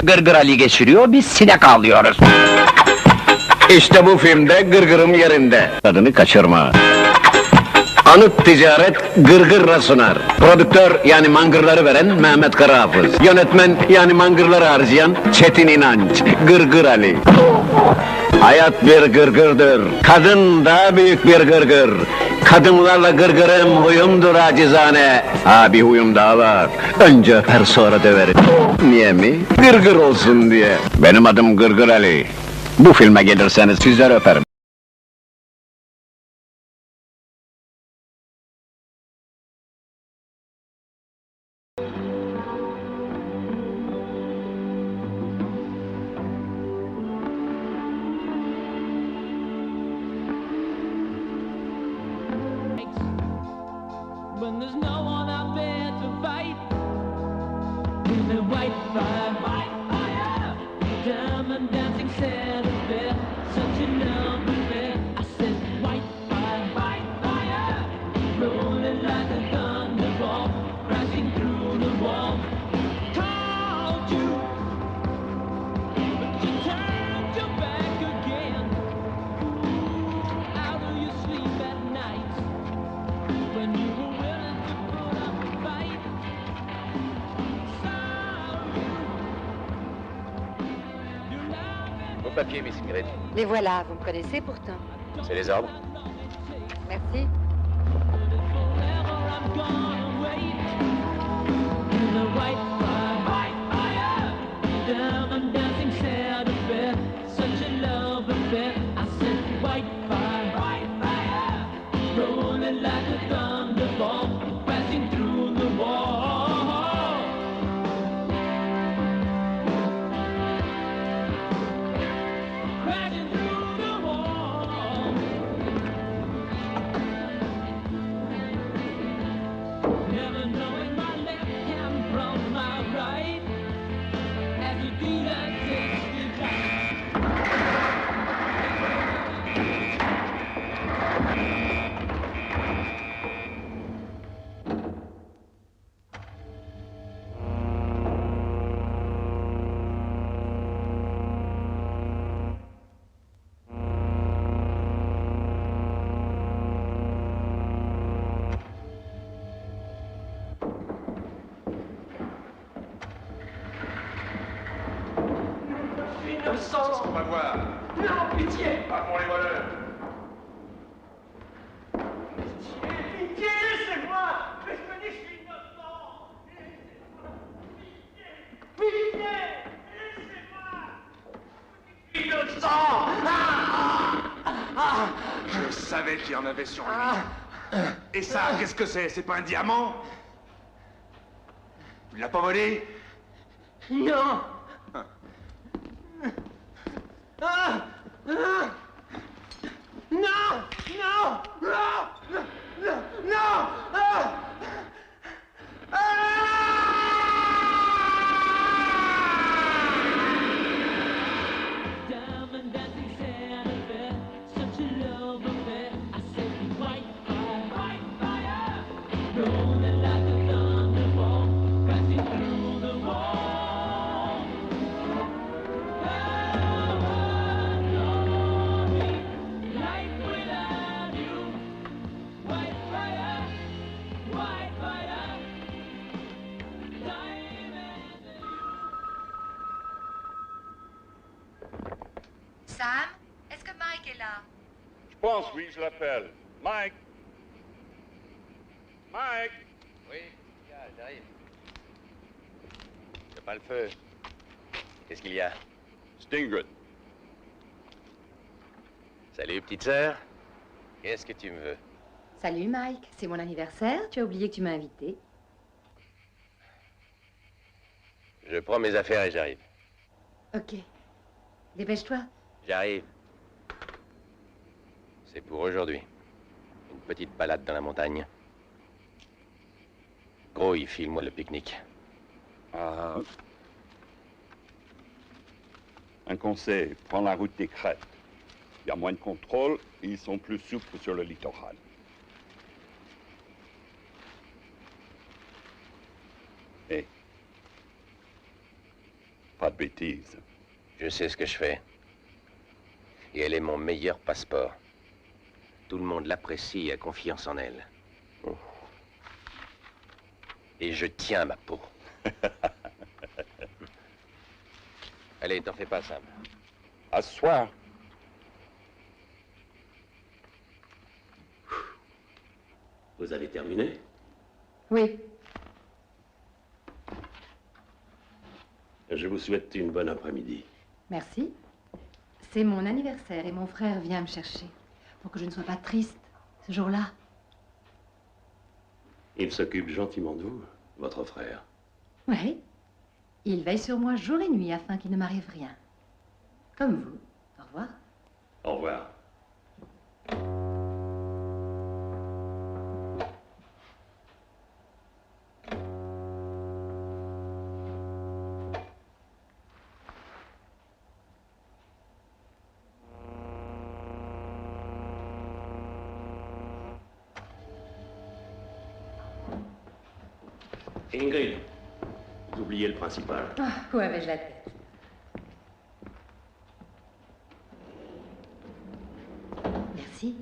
Gırgır Ali geçiriyor, biz sinek avlıyoruz. İşte bu filmde gırgırım yerinde. Tadını kaçırma. Anıt Ticaret gırgırla sunar. Prodüktör yani mangırları veren Mehmet Karahafız. Yönetmen yani mangırları harcayan Çetin İnanç. Gırgır Ali. Hayat bir gırgırdır. Kadın daha büyük bir gırgır. Kadınlarla gırgırım huyumdur acizane. Ha bir huyum daha var. Önce öper sonra döverim. Niye mi? Gırgır olsun diye. Benim adım Gırgır Ali. Bu filme gelirseniz sizleri öperim. When there's no one out there to fight, in the white fire, diamond dancing set of bed, such a lovely bed. I said white fire, rolling like a thunderbolt, crashing through the wall. Called you, but you turned your back again. How do you sleep at night when you were willing to put up a fight? Vos papiers, Miss Ingrid. Les voilà, vous me connaissez pourtant. C'est les ordres. Merci. Forever I'm gonna wait in the white fire, diamond dancing set of bed, such a love affair. I said white fire, rolling like a thunderbolt, passing through the wall. Crashing through the wall. Never knowing my left hand from my right, as a dealer takes me back. On va voir. Non, pitié! Pas pour les voleurs. Pitié, laissez-moi! Laissez-moi, je suis innocent! Pitié! Pitié! Laissez-moi! Innocent! Je savais qu'il y en avait sur lui. Et ça, qu'est-ce que c'est? C'est pas un diamant? Tu l'as pas volé? Non! Non! Non! Non! Non! Non! Diamond dancing set of bed, such a love affair. I said white fire, rolling like a thunderbolt, crashing through the wall. Life without you, white fire, diamond. Sam, est-ce que Mike est là? Je pense, oui, je l'appelle. Mike! Mike! Oui, j'arrive. Il n'y a pas le feu. Qu'est-ce qu'il y a? Stingrid. Salut, petite sœur. Qu'est-ce que tu me veux? Salut Mike, c'est mon anniversaire, tu as oublié que tu m'as invité. Je prends mes affaires et j'arrive. Ok. Dépêche-toi. J'arrive. C'est pour aujourd'hui. Une petite balade dans la montagne. Gros, il file, moi, le pique-nique. Ah. Un conseil, prends la route des crêtes. Il y a moins de contrôle et ils sont plus souples sur le littoral. Et pas de bêtises. Je sais ce que je fais. Et elle est mon meilleur passeport. Tout le monde l'apprécie et a confiance en elle. Et je tiens ma peau. Allez, t'en fais pas, Sam. À ce soir. Vous avez terminé? Oui. Je vous souhaite une bonne après-midi. Merci. C'est mon anniversaire et mon frère vient me chercher. Pour que je ne sois pas triste ce jour-là. Il s'occupe gentiment de vous, votre frère. Oui. Il veille sur moi jour et nuit afin qu'il ne m'arrive rien. Comme vous. Au revoir. Au revoir. Ingrid, vous oubliez le principal. Ah, où avais-je la tête? Merci.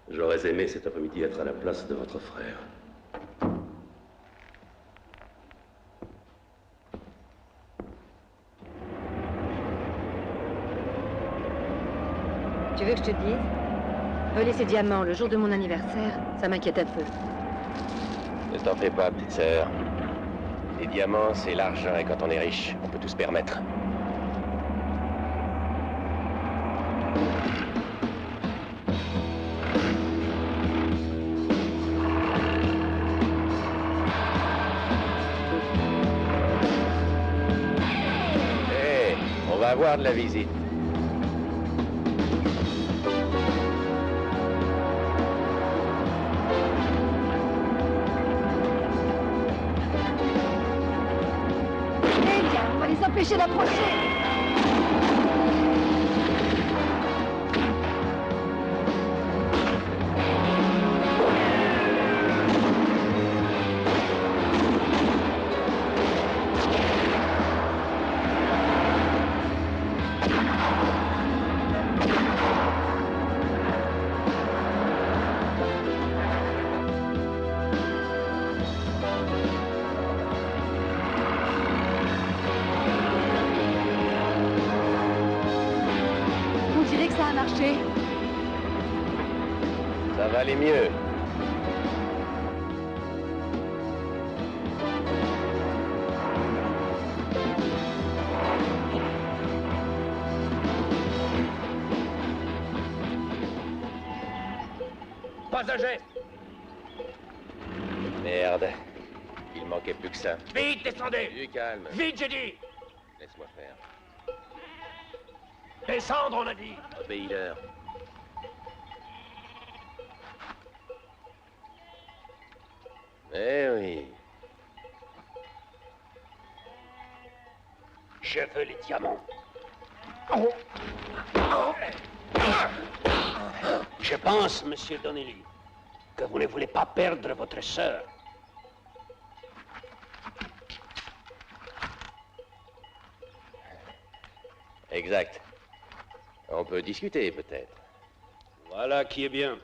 J'aurais aimé cet après-midi être à la place de votre frère. Tu veux que je te dise? Voler ces diamants le jour de mon anniversaire, ça m'inquiète un peu. Ne t'en fais pas, petite sœur. Les diamants, c'est l'argent, et quand on est riche, on peut tout se permettre. Hé, on va avoir de la visite. Empêcher d'approcher. Ça va aller mieux. Passagers! Merde. Il manquait plus que ça. Vite, descendez! Du calme. Vite, j'ai dit! Laisse-moi faire. Descendre, on a dit! Obéis-leur. Eh oui. Je veux les diamants. Je pense, monsieur Donnelly, que vous ne voulez pas perdre votre sœur. Exact. On peut discuter, peut-être. Voilà qui est bien.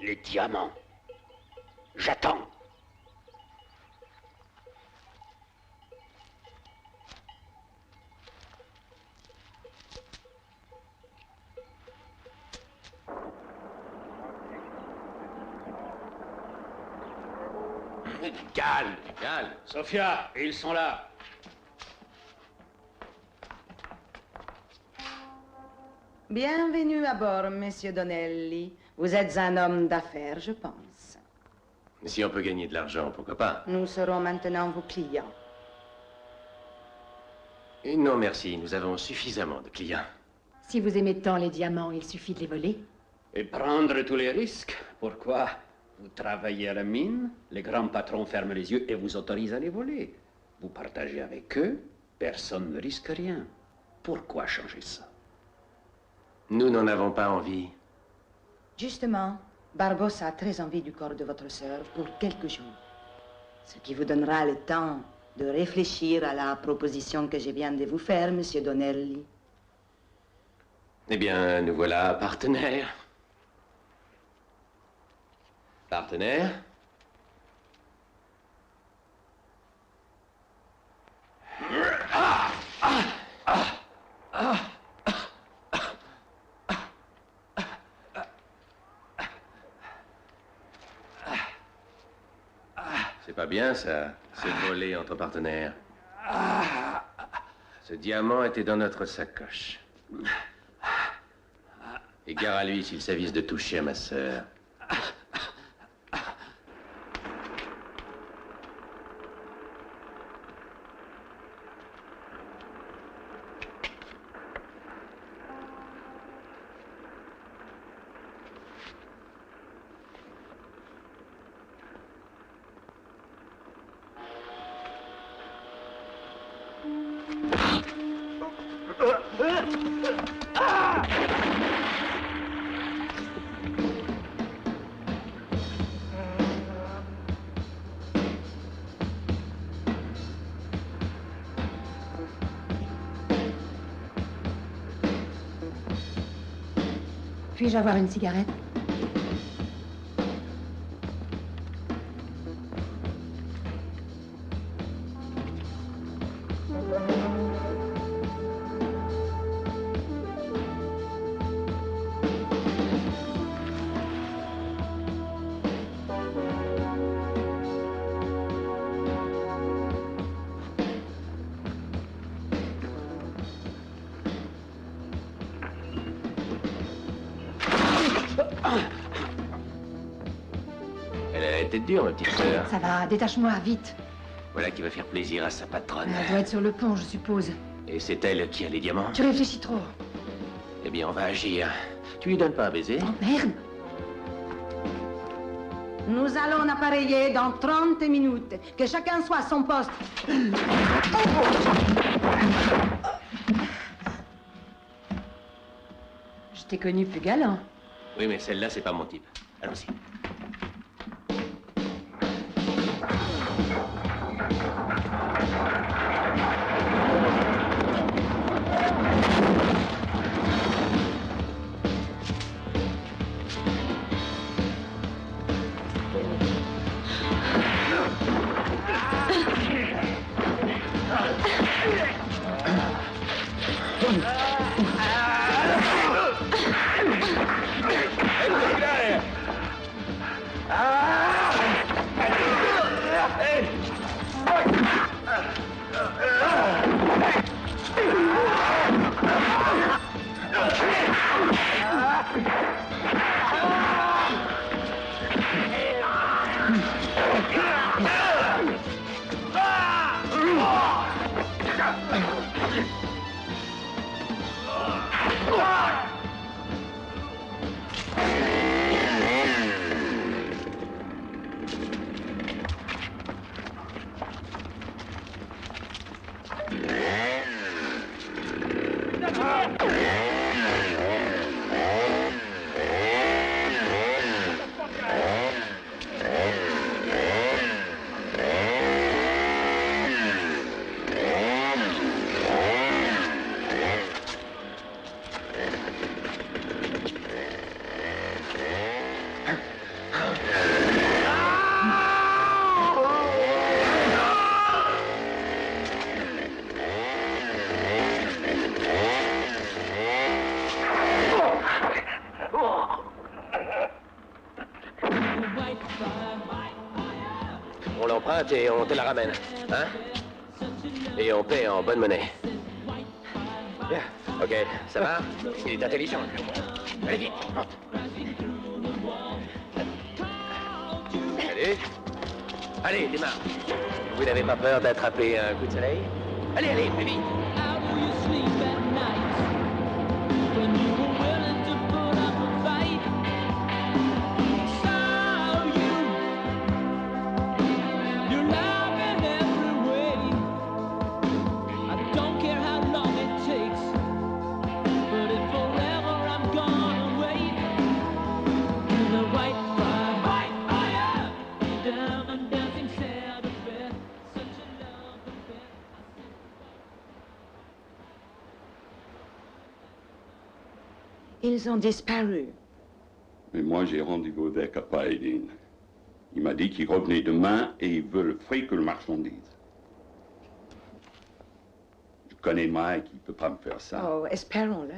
Les diamants. J'attends. Calme, calme. Sophia, ils sont là. Bienvenue à bord, monsieur Donnelly. Vous êtes un homme d'affaires, je pense. Si on peut gagner de l'argent, pourquoi pas? Nous serons maintenant vos clients. Et non, merci. Nous avons suffisamment de clients. Si vous aimez tant les diamants, il suffit de les voler. Et prendre tous les risques? Pourquoi? Vous travaillez à la mine, les grands patrons ferment les yeux et vous autorisent à les voler. Vous partagez avec eux, personne ne risque rien. Pourquoi changer ça? Nous n'en avons pas envie. Justement, Barbossa a très envie du corps de votre sœur pour quelques jours. Ce qui vous donnera le temps de réfléchir à la proposition que je viens de vous faire, Monsieur Donnelly. Eh bien, nous voilà partenaires. Partenaires? C'est pas bien, ça, c'est volé entre partenaires. Ce diamant était dans notre sacoche. Et gare à lui s'il s'avise de toucher à ma sœur. Puis-je avoir une cigarette? Elle a été dure, ma petite sœur. Ça va, détache-moi, vite. Voilà qui va faire plaisir à sa patronne. Elle doit être sur le pont, je suppose. Et c'est elle qui a les diamants? Tu réfléchis trop. Eh bien, on va agir. Tu lui donnes pas un baiser? Oh, merde! Nous allons appareiller dans 30 minutes. Que chacun soit à son poste. Je t'ai connu plus galant. Oui, mais celle-là, c'est pas mon type. Allons-y. On l'emprunte et on te la ramène, hein? Et on paie en bonne monnaie. Bien, ok, ça va? Il est intelligent. Allez, vite, monte. Allez. Allez, démarre. Vous n'avez pas peur d'attraper un coup de soleil? Allez, allez, plus vite. How do you sleep at night when you were willing to put up a fight? Ils ont disparu. Mais moi, j'ai rendez-vous avec Paedin. Il m'a dit qu'il revenait demain et il veut le fric que le marchandise. Je connais Mike, il ne peut pas me faire ça. Oh, espérons-le.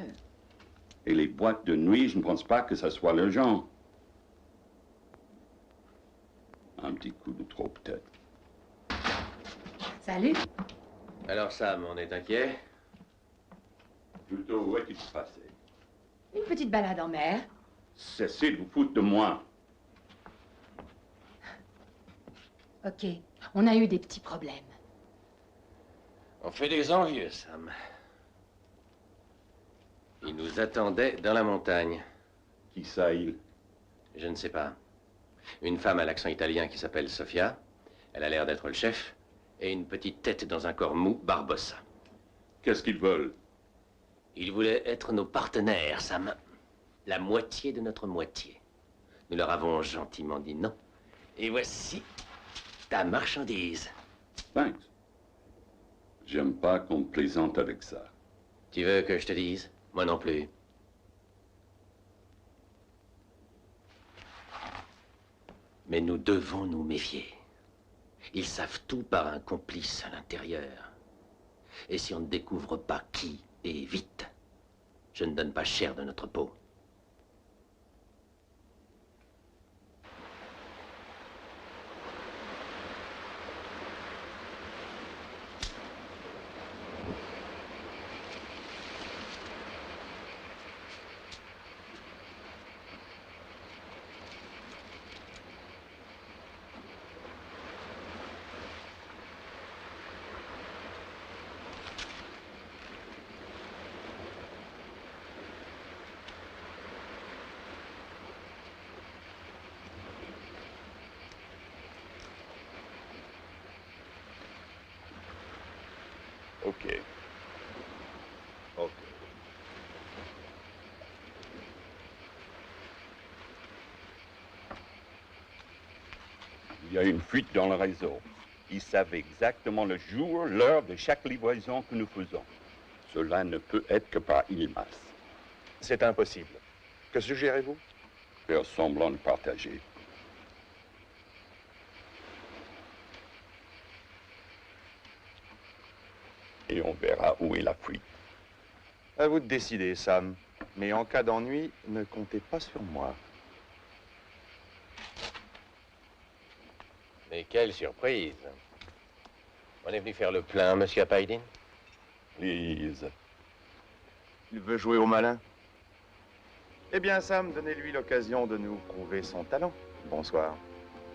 Et les boîtes de nuit, je ne pense pas que ça soit le genre. Un petit coup de trop, peut-être. Salut. Alors, Sam, on est inquiet? Plutôt, où est-il passé? Une petite balade en mer. Cessez de vous foutre de moi. Ok, on a eu des petits problèmes. On fait des envieux, Sam. Il nous attendait dans la montagne. Qui ça, il? Je ne sais pas. Une femme à l'accent italien qui s'appelle Sofia. Elle a l'air d'être le chef. Et une petite tête dans un corps mou, Barbossa. Qu'est-ce qu'ils veulent? Ils voulaient être nos partenaires, Sam. La moitié de notre moitié. Nous leur avons gentiment dit non. Et voici ta marchandise. Thanks. J'aime pas qu'on plaisante avec ça. Tu veux que je te dise? Moi non plus. Mais nous devons nous méfier. Ils savent tout par un complice à l'intérieur. Et si on ne découvre pas qui et vite, je ne donne pas cher de notre peau. Ok. Ok. Il y a une fuite dans le réseau. Ils savent exactement le jour, l'heure de chaque livraison que nous faisons. Cela ne peut être que par Ilmas. C'est impossible. Que suggérez-vous? Faire semblant de partager. Et on verra où est la fuite. À vous de décider, Sam. Mais en cas d'ennui, ne comptez pas sur moi. Mais quelle surprise. On est venu faire le plein, monsieur Paedin. Please. Il veut jouer au malin. Eh bien, Sam, donnez-lui l'occasion de nous prouver son talent. Bonsoir.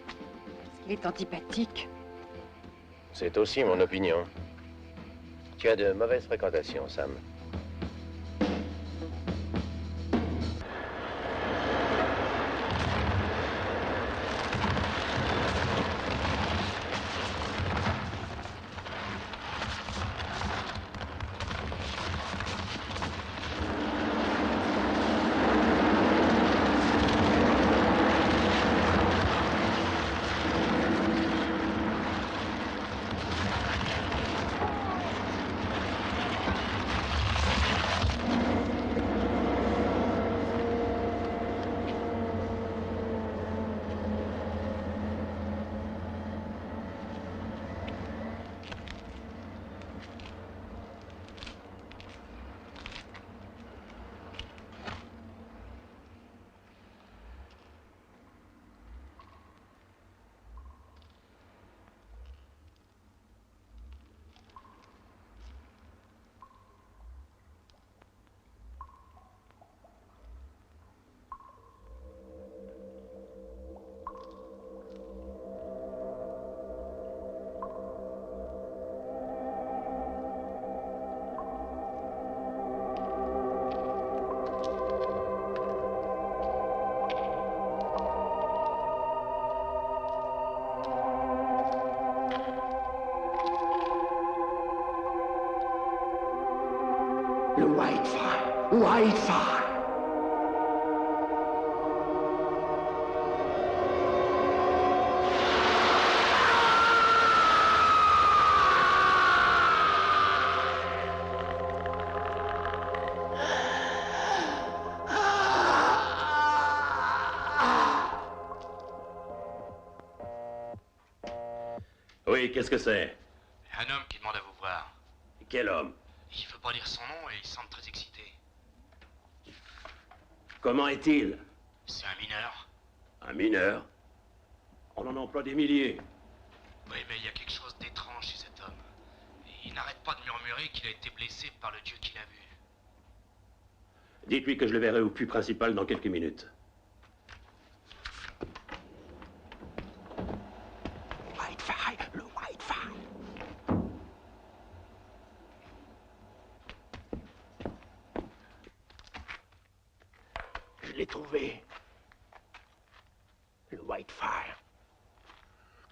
Parce qu'il est antipathique. C'est aussi mon opinion. Tu as de mauvaises fréquentations, Sam. Le Whitefire. Whitefire. Oui, qu'est-ce que c'est? Un homme qui demande à vous voir. Quel homme? Il veut pas dire son nom et il semble très excité. Comment est-il? C'est un mineur. Un mineur? On en emploie des milliers. Oui, mais il y a quelque chose d'étrange chez cet homme. Et il n'arrête pas de murmurer qu'il a été blessé par le Dieu qu'il a vu. Dites-lui que je le verrai au puits principal dans quelques minutes. Whitefire, le Whitefire. Je l'ai trouvé. Le Whitefire.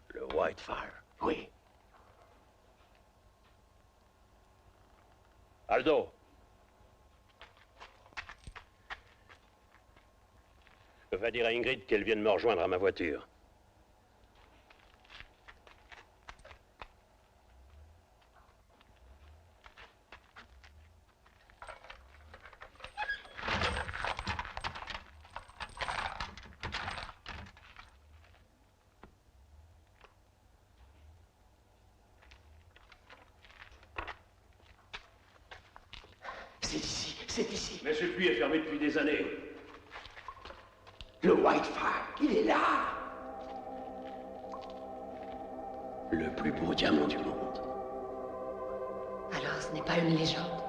Le Whitefire? Oui. Aldo! Va dire à Ingrid qu'elle vienne me rejoindre à ma voiture. C'est ici, c'est ici. Mais ce puits est fermé depuis des années. Le Whitefire, il est là. Le plus beau diamant du monde. Alors ce n'est pas une légende.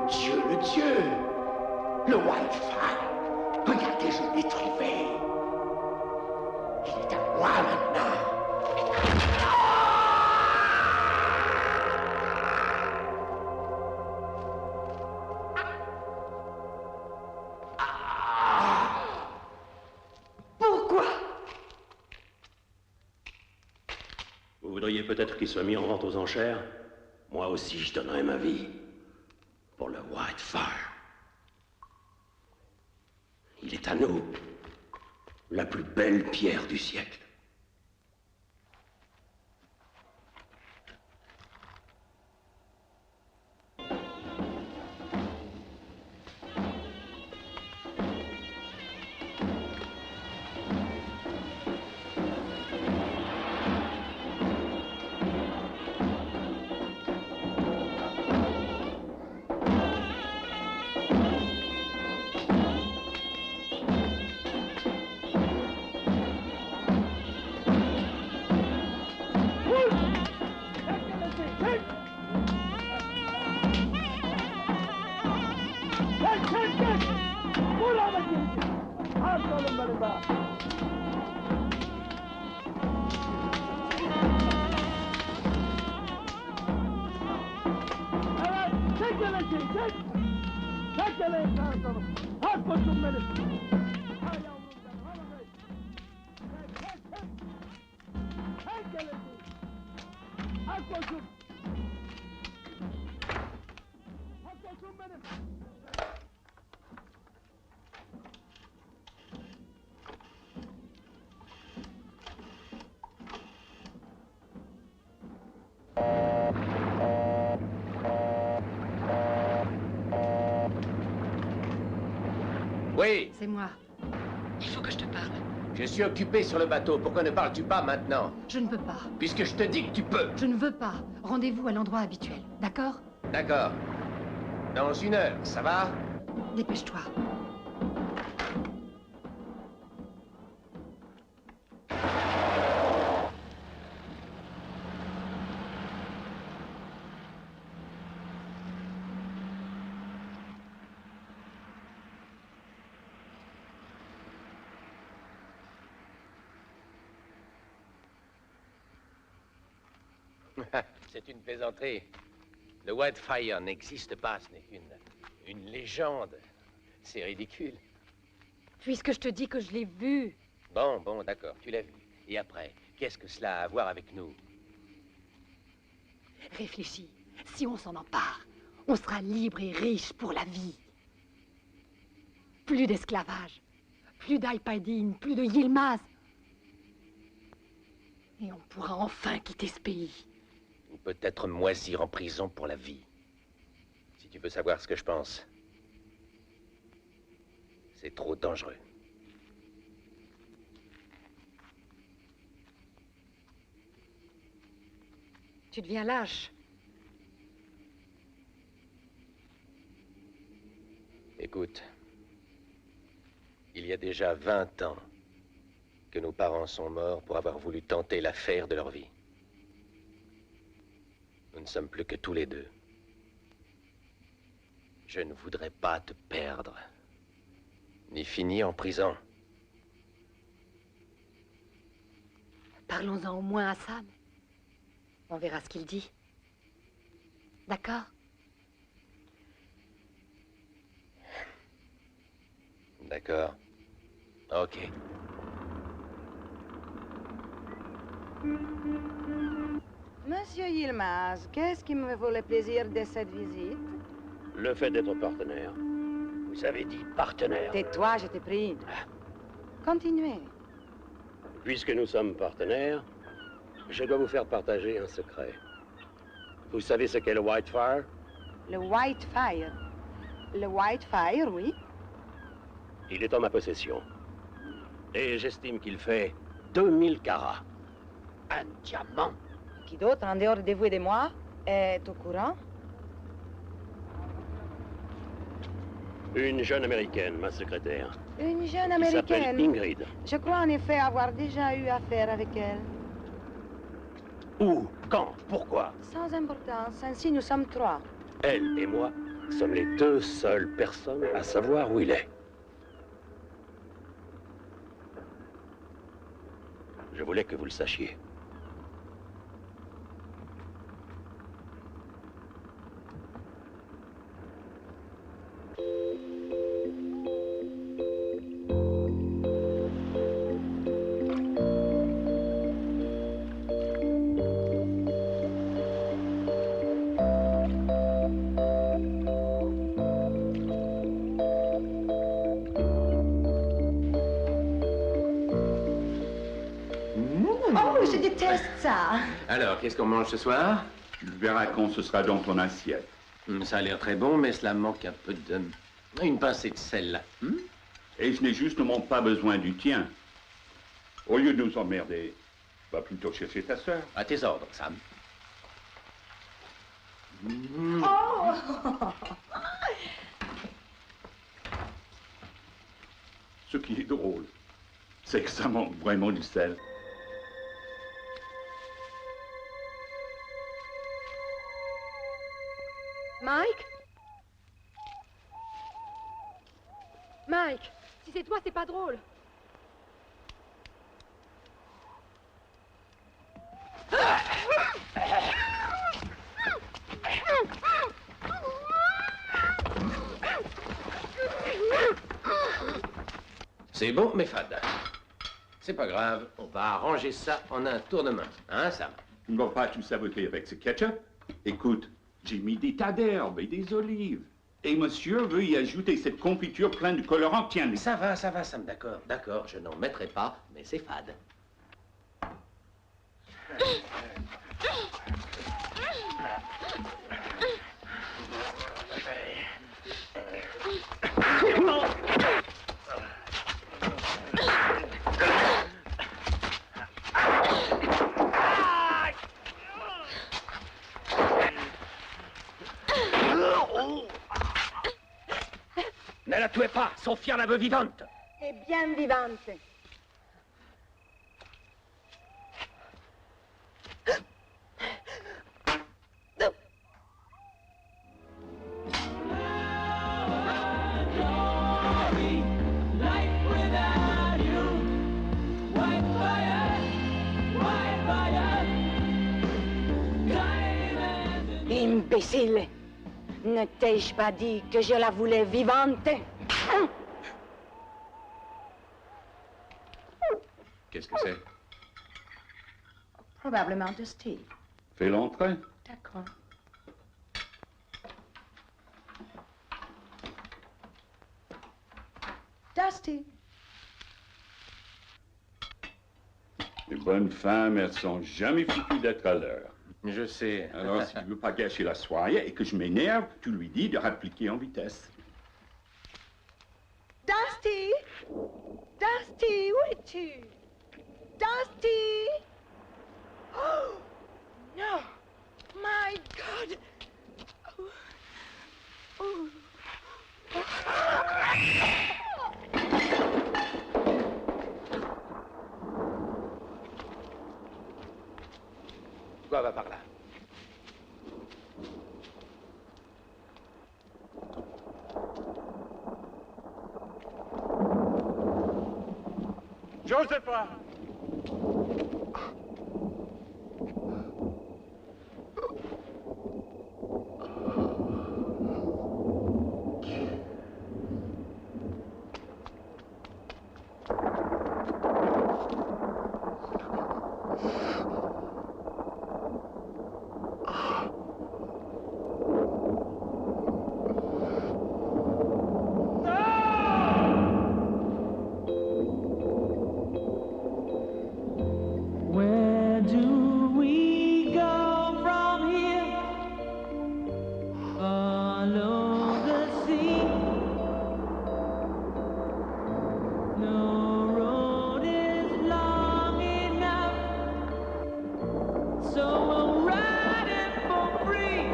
Le Dieu. Le Whitefire. Regardez, je l'ai trouvé. Il est à moi maintenant. Vous voudriez peut-être qu'il soit mis en vente aux enchères? Moi aussi, je donnerais ma vie pour le Whitefire. Il est à nous, la plus belle pierre du siècle. Oui. C'est moi. Il faut que je te parle. Je suis occupé sur le bateau. Pourquoi ne parles-tu pas maintenant? Je ne peux pas. Puisque je te dis que tu peux. Je ne veux pas. Rendez-vous à l'endroit habituel, d'accord? D'accord. Dans 1 heure, ça va? Dépêche-toi. C'est une plaisanterie. Le Whitefire n'existe pas, ce n'est qu'une légende. C'est ridicule. Puisque je te dis que je l'ai vu. Bon, d'accord, tu l'as vu. Et après, qu'est-ce que cela a à voir avec nous? Réfléchis. Si on s'en empare, on sera libre et riche pour la vie. Plus d'esclavage, plus d'Alpaidine, plus de Yilmaz. Et on pourra enfin quitter ce pays. Ou peut-être moisir en prison pour la vie. Si tu veux savoir ce que je pense, C'est trop dangereux. Tu deviens lâche. Écoute, il y a déjà 20 ans que nos parents sont morts pour avoir voulu tenter l'affaire de leur vie. Nous ne sommes plus que tous les deux. Je ne voudrais pas te perdre, ni finir en prison. Parlons-en au moins à Sam. On verra ce qu'il dit. D'accord? D'accord. Ok. Monsieur Yilmaz, qu'est-ce qui me vaut le plaisir de cette visite? Le fait d'être partenaire. Vous avez dit partenaire. Tais-toi, je t'ai pris. Continuez. Puisque nous sommes partenaires, je dois vous faire partager un secret. Vous savez ce qu'est le Whitefire? Le Whitefire. Le Whitefire, oui. Il est en ma possession. Et j'estime qu'il fait 2000 carats. Un diamant. Qui d'autre, en dehors de vous et de moi, est au courant? Une jeune américaine, ma secrétaire. Une jeune Qui s'appelle américaine. Ingrid. Je crois en effet avoir déjà eu affaire avec elle. Où? Quand? Pourquoi? Sans importance, ainsi nous sommes 3. Elle et moi sommes les 2 seules personnes à savoir où il est. Je voulais que vous le sachiez. Oh, je déteste ça. Alors, qu'est-ce qu'on mange ce soir? Tu le verras quand ce sera dans ton assiette. Ça a l'air très bon, mais cela manque un peu de... Une pincée de sel, là. Et je n'ai justement pas besoin du tien. Au lieu de nous emmerder, va plutôt chercher ta sœur. À tes ordres, Sam. Oh. Ce qui est drôle, c'est que ça manque vraiment du sel. Mike? Mike, si c'est toi, c'est pas drôle. C'est bon, mais fade. C'est pas grave, on va arranger ça en un tour de main. Hein, Sam? Tu ne vas pas tout saboter avec ce ketchup? Écoute, j'ai mis des tas d'herbes et des olives. Et monsieur veut y ajouter cette confiture pleine de colorants. Tiens, Ça va, Sam, d'accord, d'accord, je n'en mettrai pas, mais c'est fade. Ne la tuez pas, Sophia la veut vivante. Et bien vivante. Imbécile! Ne t'ai-je pas dit que je la voulais vivante? Qu'est-ce que c'est? Probablement de Steve. fais l'entrée. D'accord. Dusty. Les bonnes femmes, elles sont jamais foutues d'être à l'heure. Je sais. Alors, si tu veux pas gâcher la soirée et que je m'énerve, tu lui dis de rappliquer en vitesse. Dusty! Dusty, où es-tu? Dusty! Oh! No! My God! Oh. Oh. Quoi va par là? Josepha! Where do we go from here? Follow the sea. No road is long enough, so we'll ride it for free.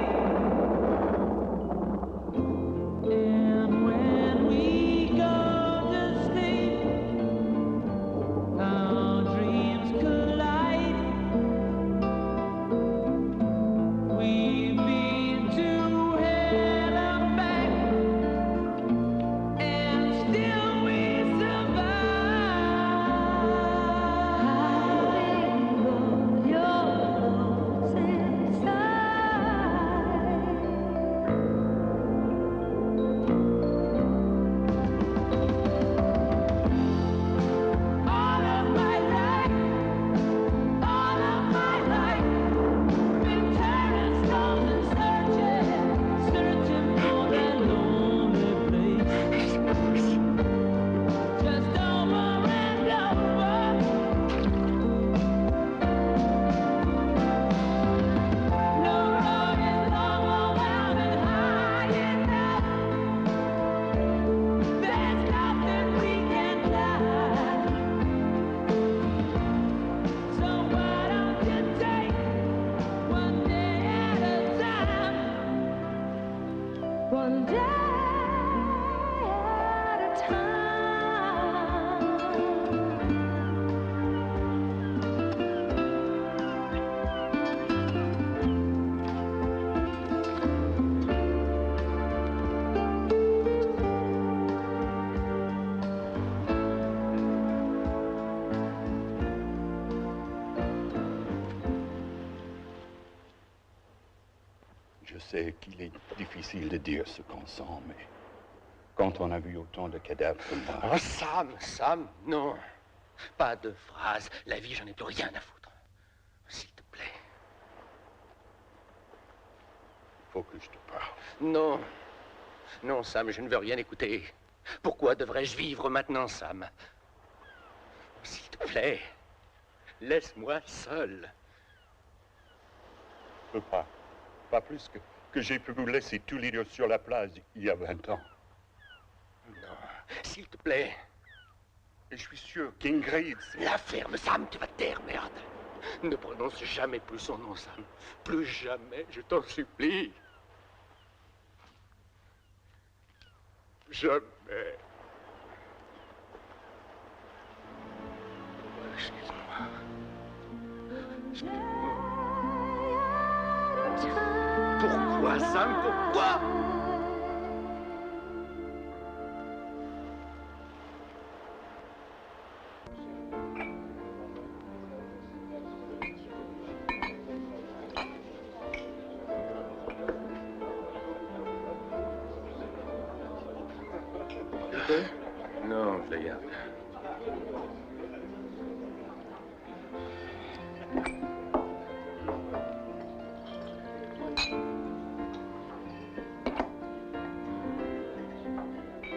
And when we go to sleep, our dreams collide. We've been to hell and back, and still we survive. Your love's All of my life, been turning stones and searching for that lonely place. Just over and over. No road is long or wide and high enough. There's nothing we can climb. So why don't you take one day at a time? One day at a time. Je sais qu'il est difficile de dire ce qu'on sent, mais quand on a vu autant de cadavres comme ça... Oh, Sam, non. Pas de phrases. La vie, j'en ai plus rien à foutre. S'il te plaît. Il faut que je te parle. Non. Non, Sam, je ne veux rien écouter. Pourquoi devrais-je vivre maintenant, Sam? S'il te plaît. Laisse-moi seul. Je peux pas. Pas plus que j'ai pu vous laisser tous les deux sur la plage il y a 20 ans. Non. S'il te plaît. Et je suis sûr qu'Ingrid... La ferme, Sam, tu vas te taire, merde. Ne prononce jamais plus son nom, Sam. Plus jamais, je t'en supplie. Jamais. Excuse-moi. Pourquoi, Sam? Pourquoi? Non, je la garde.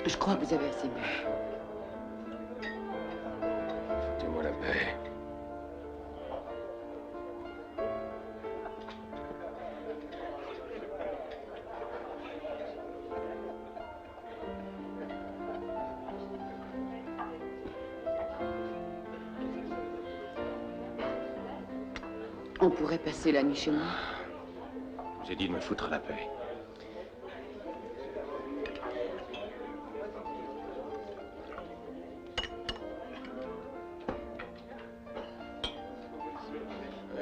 Je crois que vous avez assez bu. Foutez-moi la paix. On pourrait passer la nuit chez moi. J'ai dit de me foutre à la paix.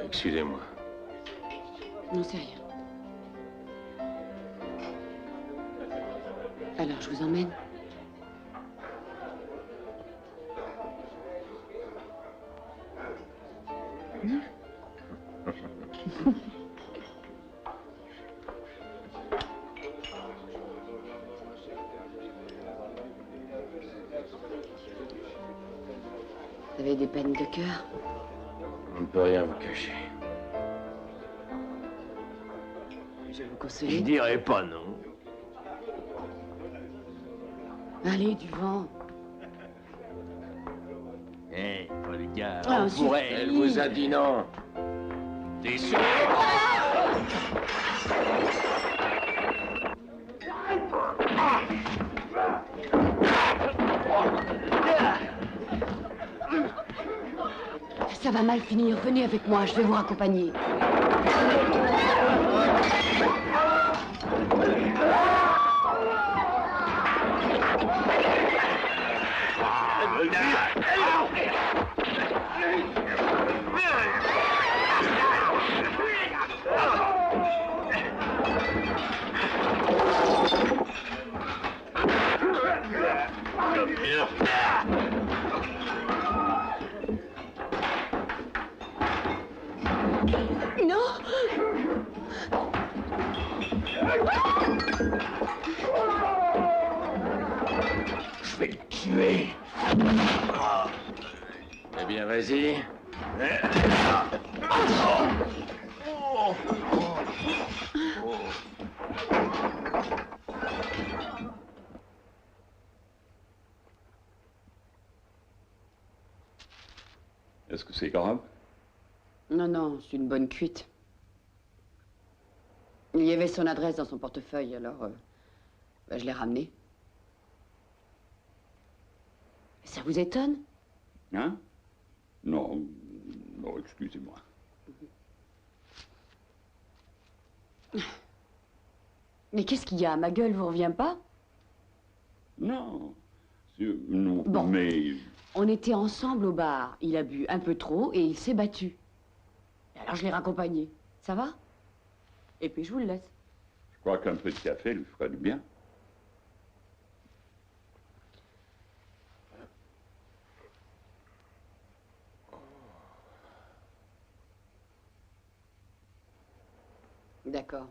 Excusez-moi. Non, c'est rien. Alors, je vous emmène. Vous avez des peines de cœur? On ne peut rien vous cacher. Je vais vous consoler. Je dirais pas non. Allez, du vent. Hé, Olga, Ah, on pourrait... Elle vous a dit non. T'es sûr? Ça va mal finir. Venez avec moi, je vais vous raccompagner. Je vais le tuer. Eh bien, vas-y. Est-ce que c'est grave? Non, non, c'est une bonne cuite. Il y avait son adresse dans son portefeuille, alors je l'ai ramenée. Ça vous étonne? Hein? Non, non, excusez-moi. Mais qu'est-ce qu'il y a? Ma gueule vous revient pas? Non. Non, Bon. mais... On était ensemble au bar. Il a bu un peu trop et il s'est battu. Alors je l'ai raccompagné. Ça va? Et puis je vous le laisse. Je crois qu'un peu de café lui fera du bien. D'accord.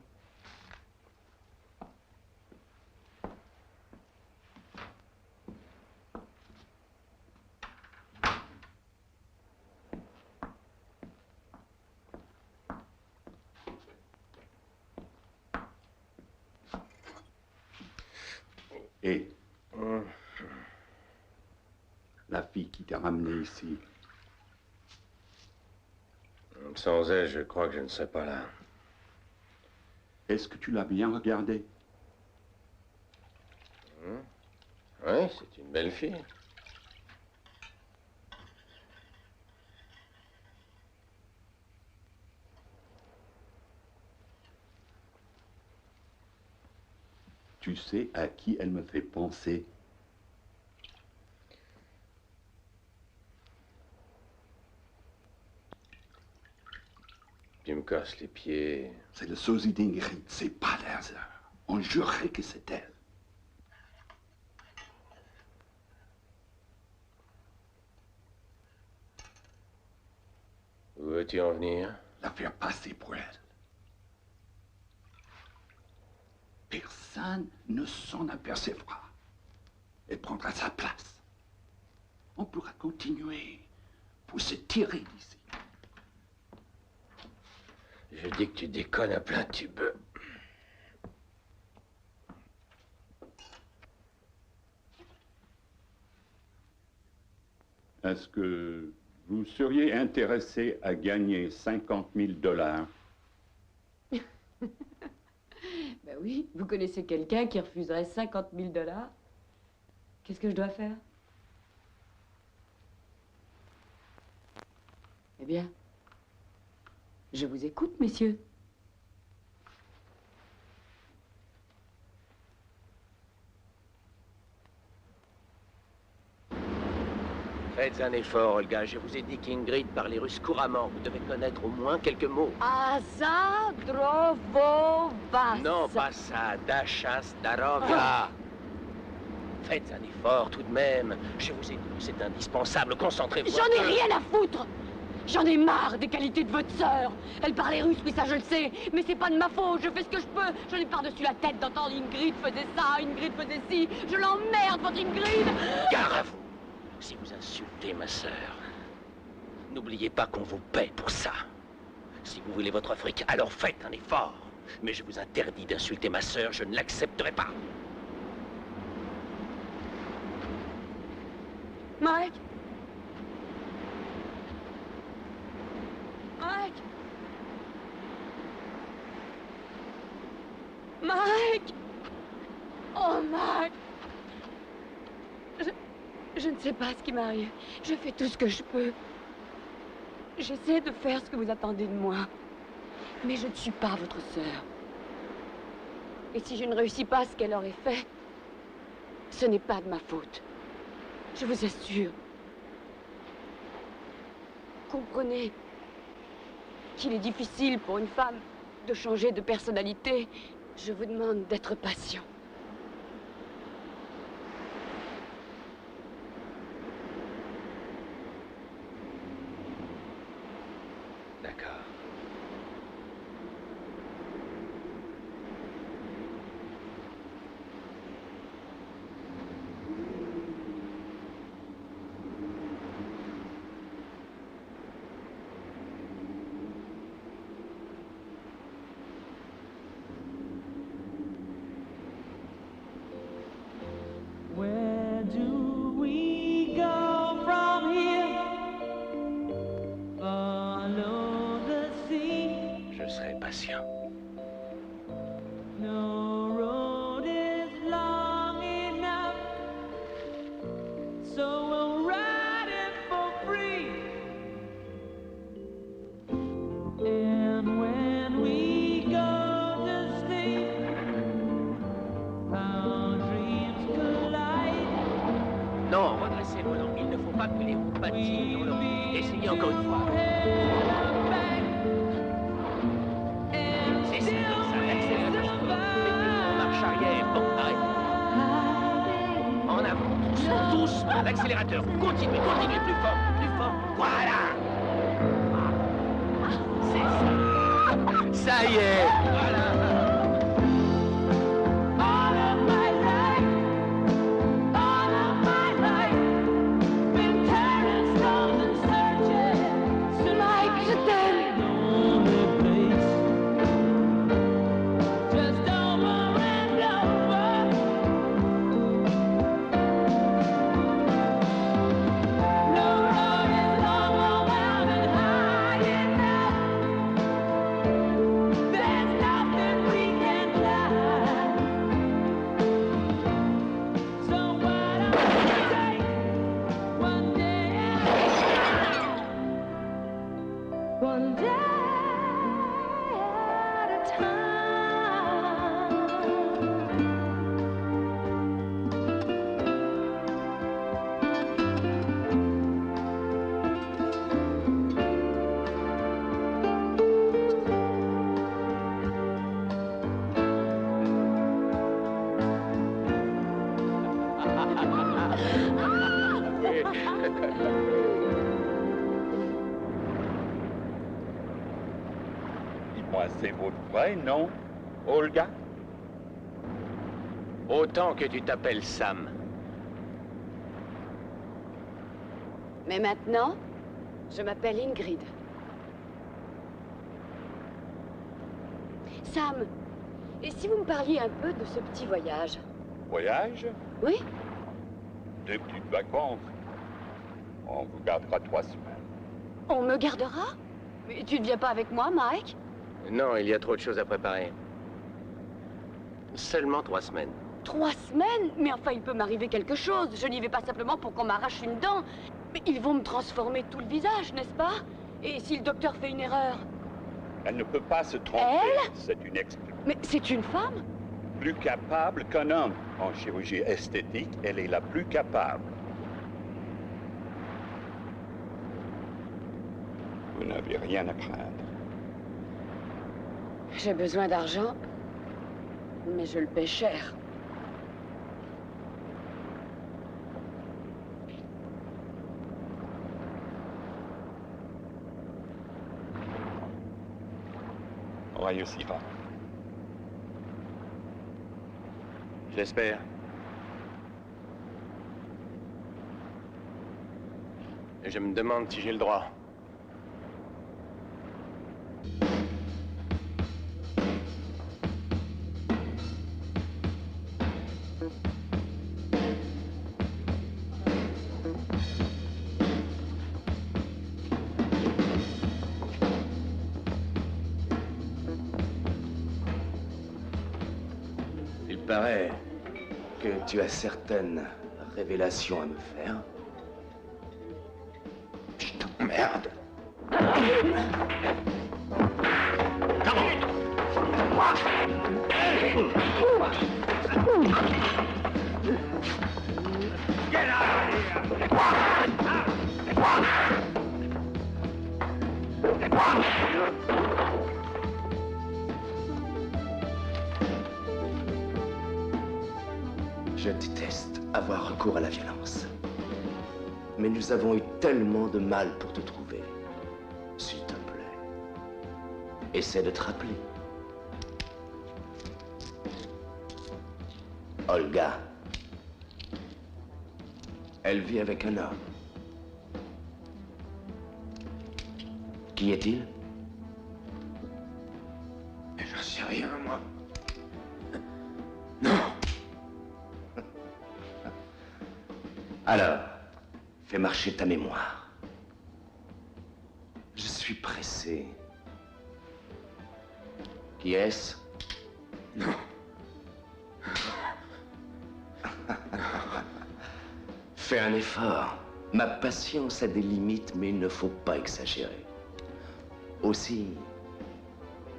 Et la fille qui t'a ramené ici. Sans elle, je crois que je ne serais pas là. Est-ce que tu l'as bien regardée? Oui, c'est une belle fille. Tu sais à qui elle me fait penser? Tu me casses les pieds. C'est le sosie d'Ingrid, c'est pas le hasard. On jurerait que c'est elle. Où veux-tu en venir? La faire passer pour elle. Personne ne s'en apercevra. Elle prendra sa place. On pourra continuer pour se tirer d'ici. Je dis que tu déconnes à plein tube. Est-ce que vous seriez intéressé à gagner 50 000 $? Ben oui, vous connaissez quelqu'un qui refuserait 50 000 $? Qu'est-ce que je dois faire? Eh bien, Je vous écoute, messieurs. Faites un effort, Olga. Je vous ai dit qu'Ingrid parlait russe couramment. Vous devez connaître au moins quelques mots. Azadrovovas. Non, pas ça. Dasha Starovia. Faites un effort tout de même. Je vous ai dit que c'est indispensable. Concentrez-vous. J'en ai rien à foutre. J'en ai marre des qualités de votre sœur. Elle parlait russe, oui ça je le sais. Mais c'est pas de ma faute, je fais ce que je peux. J'en ai par-dessus la tête d'entendre Ingrid faisait ça, Ingrid faisait ci. Je l'emmerde, votre Ingrid. Gare à vous. Si vous insultez ma sœur, n'oubliez pas qu'on vous paie pour ça. Si vous voulez votre fric, alors faites un effort. Mais je vous interdis d'insulter ma sœur, je ne l'accepterai pas. Mike. Mike. Mike. Oh, Mike. Je ne sais pas ce qui m'arrive. Je fais tout ce que je peux. J'essaie de faire ce que vous attendez de moi. Mais je ne suis pas votre sœur. Et si je ne réussis pas ce qu'elle aurait fait, ce n'est pas de ma faute. Je vous assure. Comprenez qu'il est difficile pour une femme de changer de personnalité. Je vous demande d'être patient. D'accord. Where do we go from here? Follow the sea. Je serai patient. No road is long enough, so we'll ride it for free. And when we go to sleep, our dreams collide. Non, redressez-vous, non. Il ne faut pas que les roues patinent. Non, non. Essayez encore une fois. C'est ça, l'accélération. Mettez-vous en marche arrière. Bon, arrêtez. En avant, doucement, l'accélérateur. Continuez, continuez, plus fort, plus fort. Voilà. C'est ça. Ça y est. Voilà. One day at a time. Dis-moi, c'est votre vrai nom, Olga? Autant que tu t'appelles Sam. Mais maintenant, je m'appelle Ingrid. Sam, et si vous me parliez un peu de ce petit voyage? Voyage? Oui? 2 petites vacances. On vous gardera 3 semaines. On me gardera? Mais tu ne viens pas avec moi, Mike? Non, il y a trop de choses à préparer. Seulement 3 semaines. 3 semaines? Mais enfin, il peut m'arriver quelque chose. Je n'y vais pas simplement pour qu'on m'arrache une dent. Mais ils vont me transformer tout le visage, n'est-ce pas? Et si le docteur fait une erreur? Elle ne peut pas se tromper. Elle? C'est une excuse. Mais c'est une femme? Plus capable qu'un homme. En chirurgie esthétique, elle est la plus capable. Vous n'avez rien à craindre. J'ai besoin d'argent, mais je le paie cher. On réussira. Je l'espère. Et je me demande si j'ai le droit. Il paraît que tu as certaines révélations à me faire. Je t'emmerde. Je déteste avoir recours à la violence. Mais nous avons eu tellement de mal pour te trouver. S'il te plaît, essaie de te rappeler. Olga. Elle vit avec un homme. Qui est-il? J'en sais rien, moi. Alors, fais marcher ta mémoire. Je suis pressé. Qui est-ce? Non. Fais un effort. Ma patience a des limites, mais il ne faut pas exagérer. Aussi,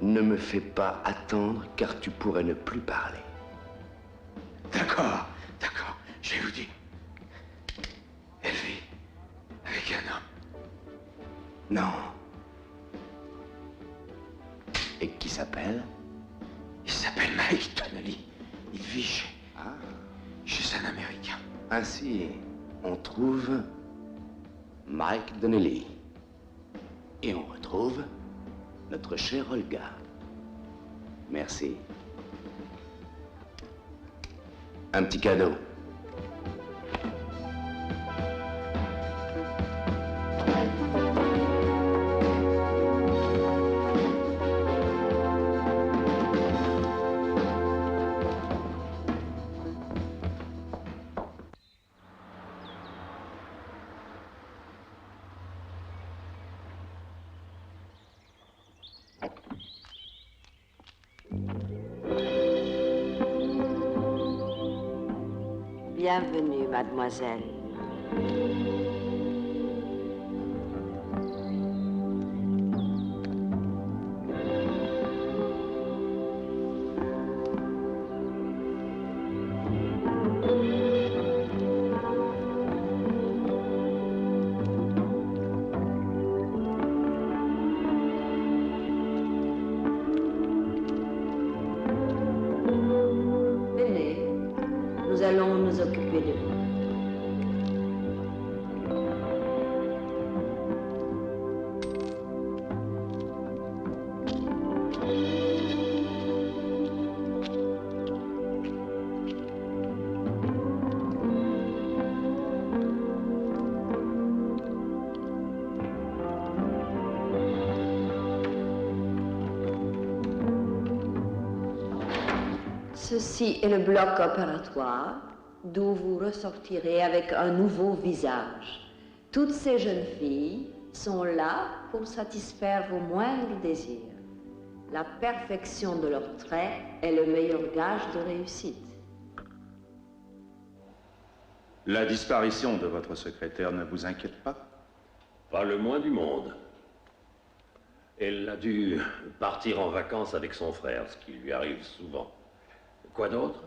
ne me fais pas attendre, car tu pourrais ne plus parler. D'accord, je vais vous dire. Elle vit avec un homme. Non. Et qui s'appelle? Il s'appelle Mike Donnelly. Il vit chez un Américain. Ainsi, on trouve Mike Donnelly. Et on retrouve notre chère Olga. Merci. Un petit cadeau. Bienvenue, mademoiselle. Venez, nous allons nous occuper de vous. Ceci est le bloc opératoire d'où vous ressortirez avec un nouveau visage. Toutes ces jeunes filles sont là pour satisfaire vos moindres désirs. La perfection de leurs traits est le meilleur gage de réussite. La disparition de votre secrétaire ne vous inquiète pas? Pas le moins du monde. Elle a dû partir en vacances avec son frère, ce qui lui arrive souvent. Quoi d'autre?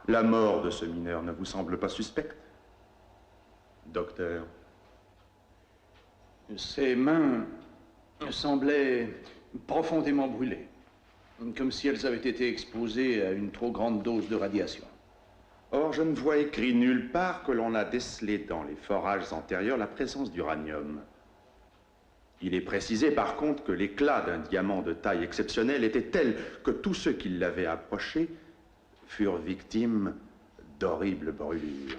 La mort de ce mineur ne vous semble pas suspecte? Docteur? Ses mains semblaient profondément brûlées, comme si elles avaient été exposées à une trop grande dose de radiation. Or, je ne vois écrit nulle part que l'on a décelé dans les forages antérieurs la présence d'uranium. Il est précisé par contre que l'éclat d'un diamant de taille exceptionnelle était tel que tous ceux qui l'avaient approché furent victimes d'horribles brûlures.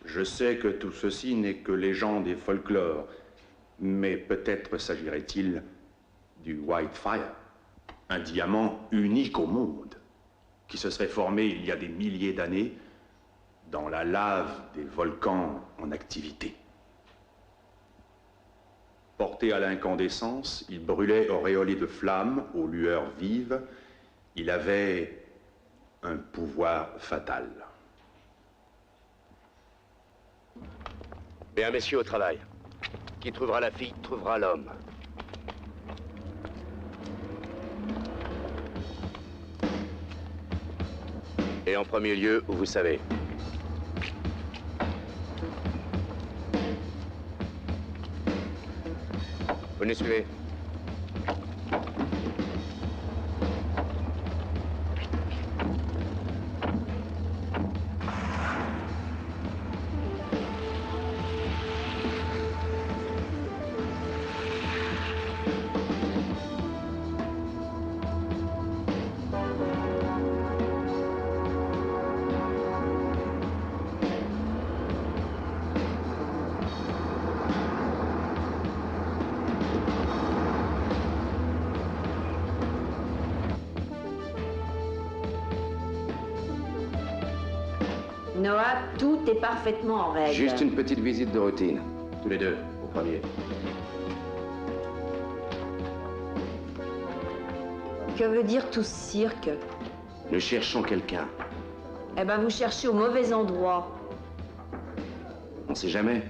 Je sais que tout ceci n'est que légende et folklore, mais peut-être s'agirait-il du Whitefire, un diamant unique au monde, qui se serait formé il y a des milliers d'années dans la lave des volcans en activité. Porté à l'incandescence, il brûlait auréolé de flammes, aux lueurs vives. Il avait un pouvoir fatal. Bien, messieurs, au travail. Qui trouvera la fille, trouvera l'homme. Et en premier lieu, vous savez. Vous nous suivez? Noah, tout est parfaitement en règle. Juste une petite visite de routine. Tous les deux, au premier. Que veut dire tout ce cirque? Nous cherchons quelqu'un. Eh ben, vous cherchez au mauvais endroit. On sait jamais.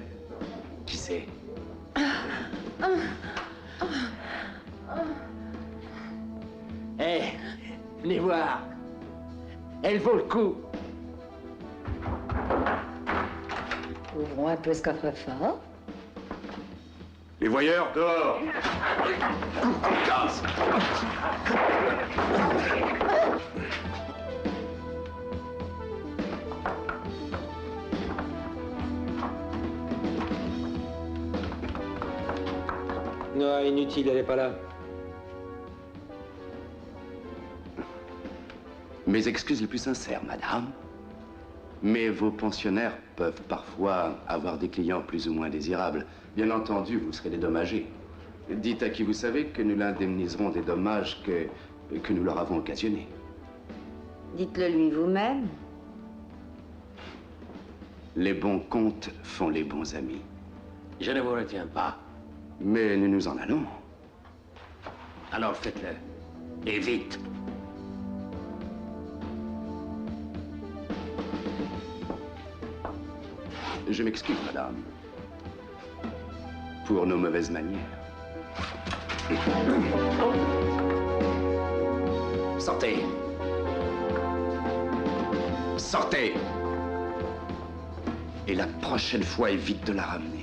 Qui sait? Hé, venez voir. Elle vaut le coup. Ouvrons un peu ce coffre-fort. Les voyeurs, dehors! Casse! Non, inutile, elle n'est pas là. Mes excuses les plus sincères, madame. Mais vos pensionnaires peuvent parfois avoir des clients plus ou moins désirables. Bien entendu, vous serez dédommagé. Dites à qui vous savez que nous l'indemniserons des dommages que nous leur avons occasionnés. Dites-le lui vous-même. Les bons comptes font les bons amis. Je ne vous retiens pas. Mais nous nous en allons. Alors faites-le. Et vite. Je m'excuse, madame, pour nos mauvaises manières. Sortez. Sortez. Et la prochaine fois, évite de la ramener.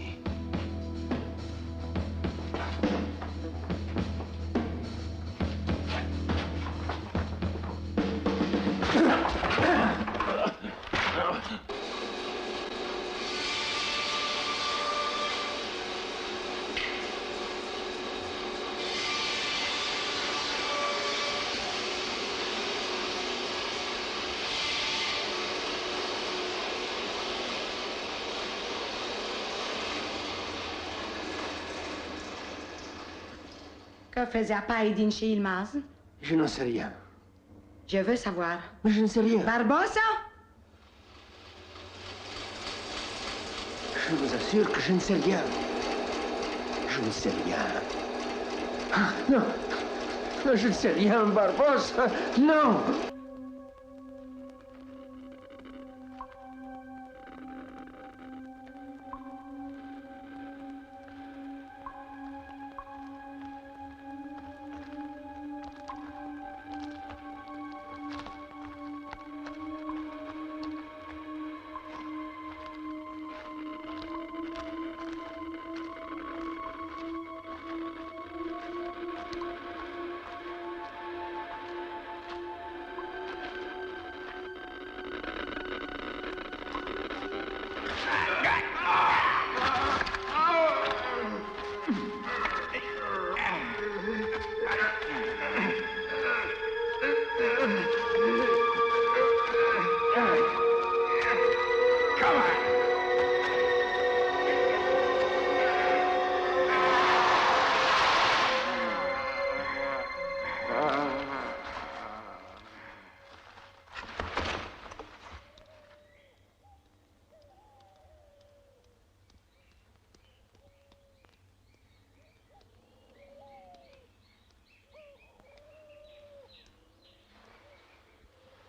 Que faisait Païdine chez Ilmaz? Je n'en sais rien. Je veux savoir. Mais je ne sais rien. Barbossa? Je vous assure que je ne sais rien. Je ne sais rien. Ah, non. Non, je ne sais rien, Barbossa. Non.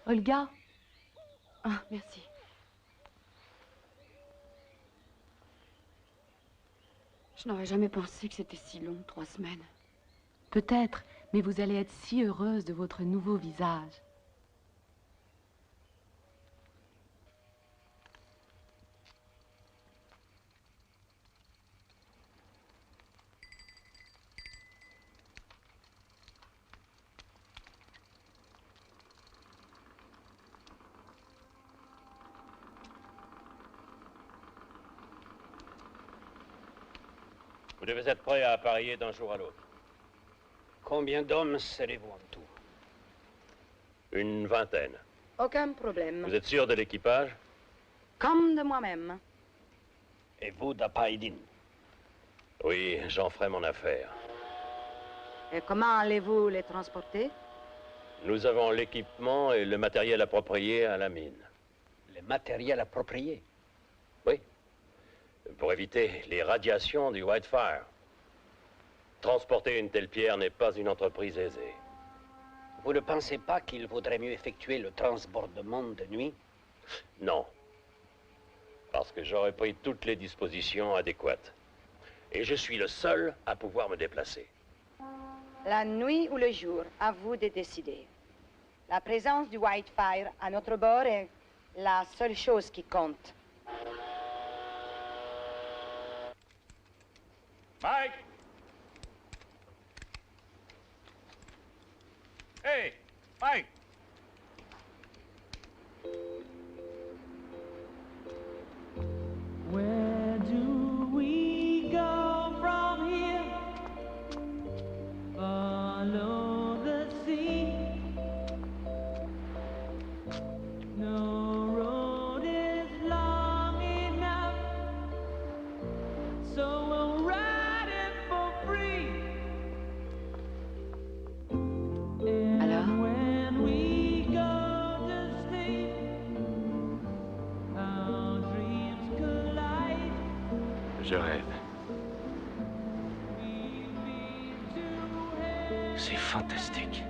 Olga? Ah, merci. Je n'aurais jamais pensé que c'était si long, 3 semaines. Peut-être, mais vous allez être si heureuse de votre nouveau visage. Vous devez être prêt à appareiller d'un jour à l'autre. Combien d'hommes serez-vous en tout? Une vingtaine. Aucun problème. Vous êtes sûr de l'équipage? Comme de moi-même. Et vous d'Apaïdine? Oui, j'en ferai mon affaire. Et comment allez-vous les transporter? Nous avons l'équipement et le matériel approprié à la mine. Le matériel approprié? Oui. Pour éviter les radiations du Whitefire. Transporter une telle pierre n'est pas une entreprise aisée. Vous ne pensez pas qu'il vaudrait mieux effectuer le transbordement de nuit? Non. Parce que j'aurais pris toutes les dispositions adéquates. Et je suis le seul à pouvoir me déplacer. La nuit ou le jour, à vous de décider. La présence du Whitefire à notre bord est la seule chose qui compte. Mike! Hey, Mike! Where do we go from here? Follow the sea. No road is long enough, so we'll ride it for free. And when we go to sleep, our dreams collide. Je rêve. C'est fantastique.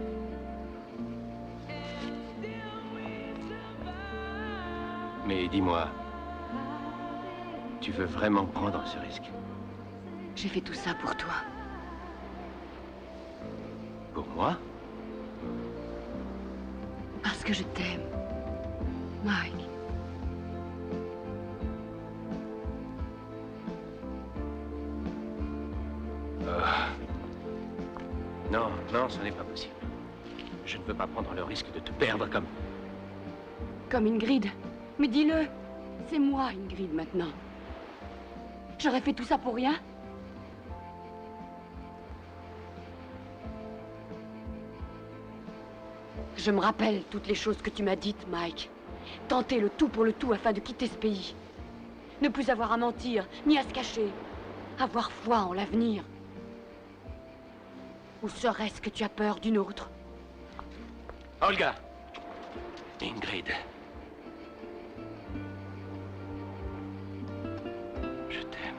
Mais dis-moi, tu veux vraiment prendre ce risque? J'ai fait tout ça pour toi. Pour moi? Parce que je t'aime, Mike. Non, non, ce n'est pas possible. Je ne veux pas prendre le risque de te perdre comme... Comme Ingrid. Mais dis-le, c'est moi Ingrid maintenant. J'aurais fait tout ça pour rien? Je me rappelle toutes les choses que tu m'as dites, Mike. Tenter le tout pour le tout afin de quitter ce pays. Ne plus avoir à mentir, ni à se cacher. Avoir foi en l'avenir. Ou serait-ce que tu as peur d'une autre? Olga! Ingrid. Je t'aime.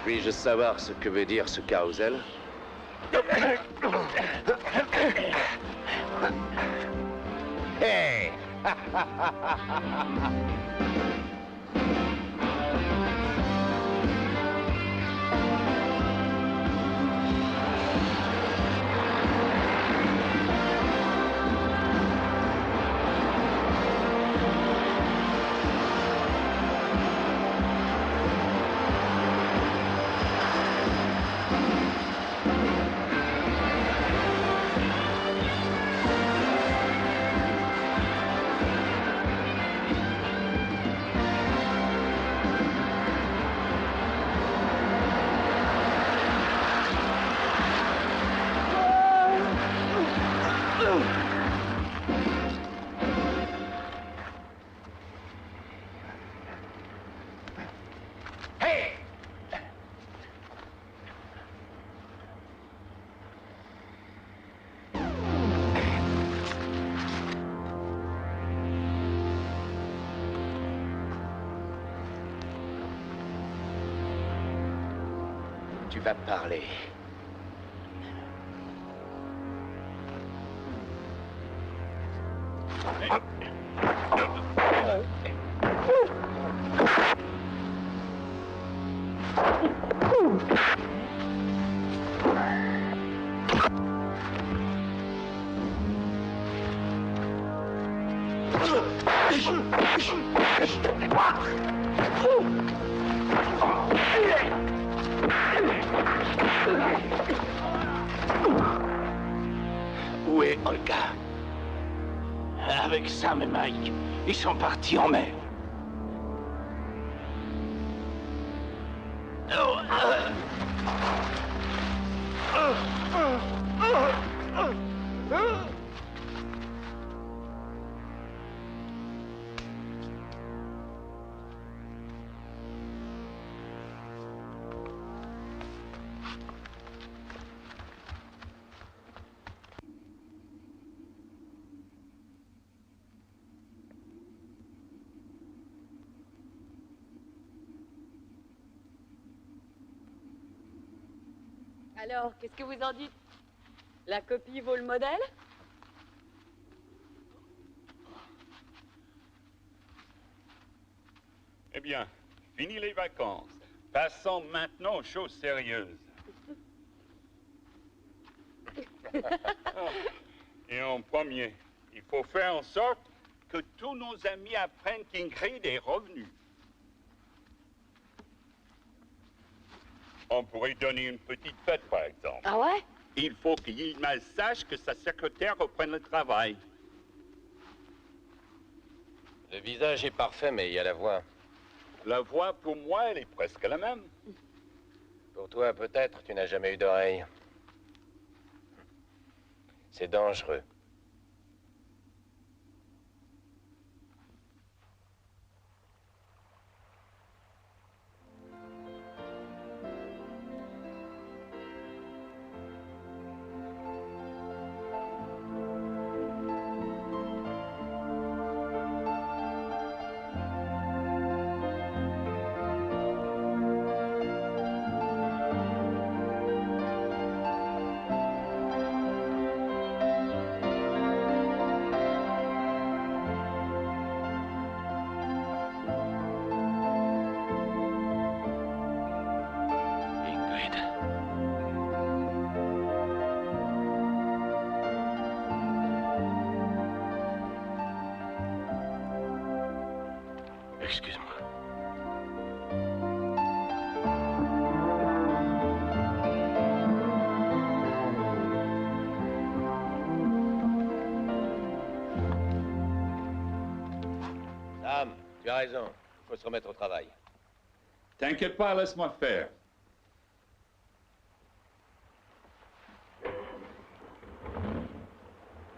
Puis-je savoir ce que veut dire ce carrousel? Hey! Tu vas parler. Où est Olga? Avec Sam et Mike, ils sont partis en mer. Alors, qu'est-ce que vous en dites? La copie vaut le modèle? Eh bien, fini les vacances. Passons maintenant aux choses sérieuses. Et en premier, il faut faire en sorte que tous nos amis apprennent qu'Ingrid est revenue. On pourrait donner une petite fête, par exemple. Ah ouais? Il faut que Yilmaz sache que sa secrétaire reprenne le travail. Le visage est parfait, mais il y a la voix. La voix, pour moi, elle est presque la même. Pour toi, peut-être, tu n'as jamais eu d'oreille. C'est dangereux. Excuse-moi. Sam, tu as raison. Il faut se remettre au travail. T'inquiète pas, laisse-moi faire.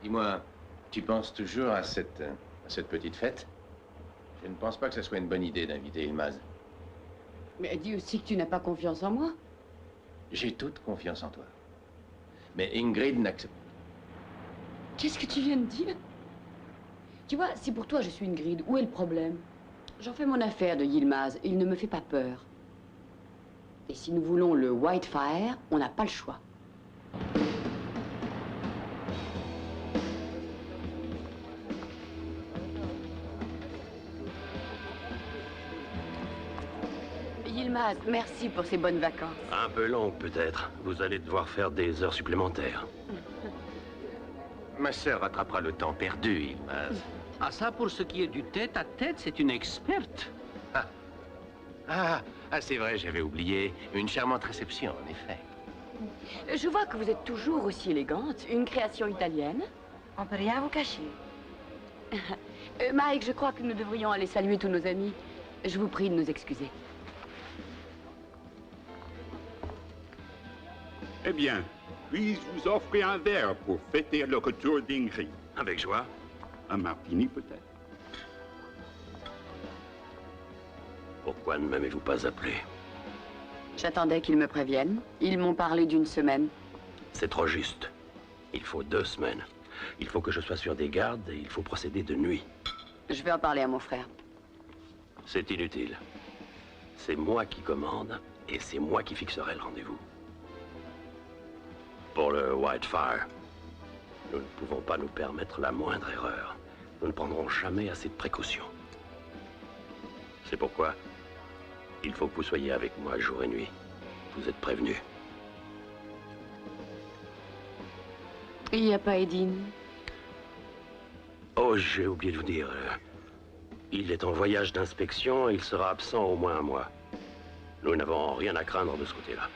Dis-moi, tu penses toujours à cette petite fête? Je ne pense pas que ce soit une bonne idée d'inviter Yilmaz. Mais dis aussi que tu n'as pas confiance en moi. J'ai toute confiance en toi. Mais Ingrid n'accepte. Qu'est-ce que tu viens de dire? Tu vois, si pour toi je suis Ingrid, où est le problème? J'en fais mon affaire de Yilmaz, il ne me fait pas peur. Et si nous voulons le Whitefire, on n'a pas le choix. Yilmaz, merci pour ces bonnes vacances. Un peu long, peut-être. Vous allez devoir faire des heures supplémentaires. Ma sœur rattrapera le temps perdu, Yilmaz. Ah, ça, pour ce qui est du tête-à-tête, c'est une experte. C'est vrai, j'avais oublié. Une charmante réception, en effet. Je vois que vous êtes toujours aussi élégante. Une création italienne. On peut rien vous cacher. Mike, je crois que nous devrions aller saluer tous nos amis. Je vous prie de nous excuser. Eh bien, puis-je vous offrir un verre pour fêter le retour d'Ingrid? Avec joie. Un martini, peut-être? Pourquoi ne m'avez-vous pas appelé? J'attendais qu'ils me préviennent. Ils m'ont parlé d'une semaine. C'est trop juste. Il faut 2 semaines. Il faut que je sois sur des gardes et il faut procéder de nuit. Je vais en parler à mon frère. C'est inutile. C'est moi qui commande et c'est moi qui fixerai le rendez-vous. Pour le Whitefire, nous ne pouvons pas nous permettre la moindre erreur. Nous ne prendrons jamais assez de précautions. C'est pourquoi il faut que vous soyez avec moi jour et nuit. Vous êtes prévenus. Il n'y a pas Edine. Oh, j'ai oublié de vous dire. Il est en voyage d'inspection et il sera absent au moins 1 mois. Nous n'avons rien à craindre de ce côté-là.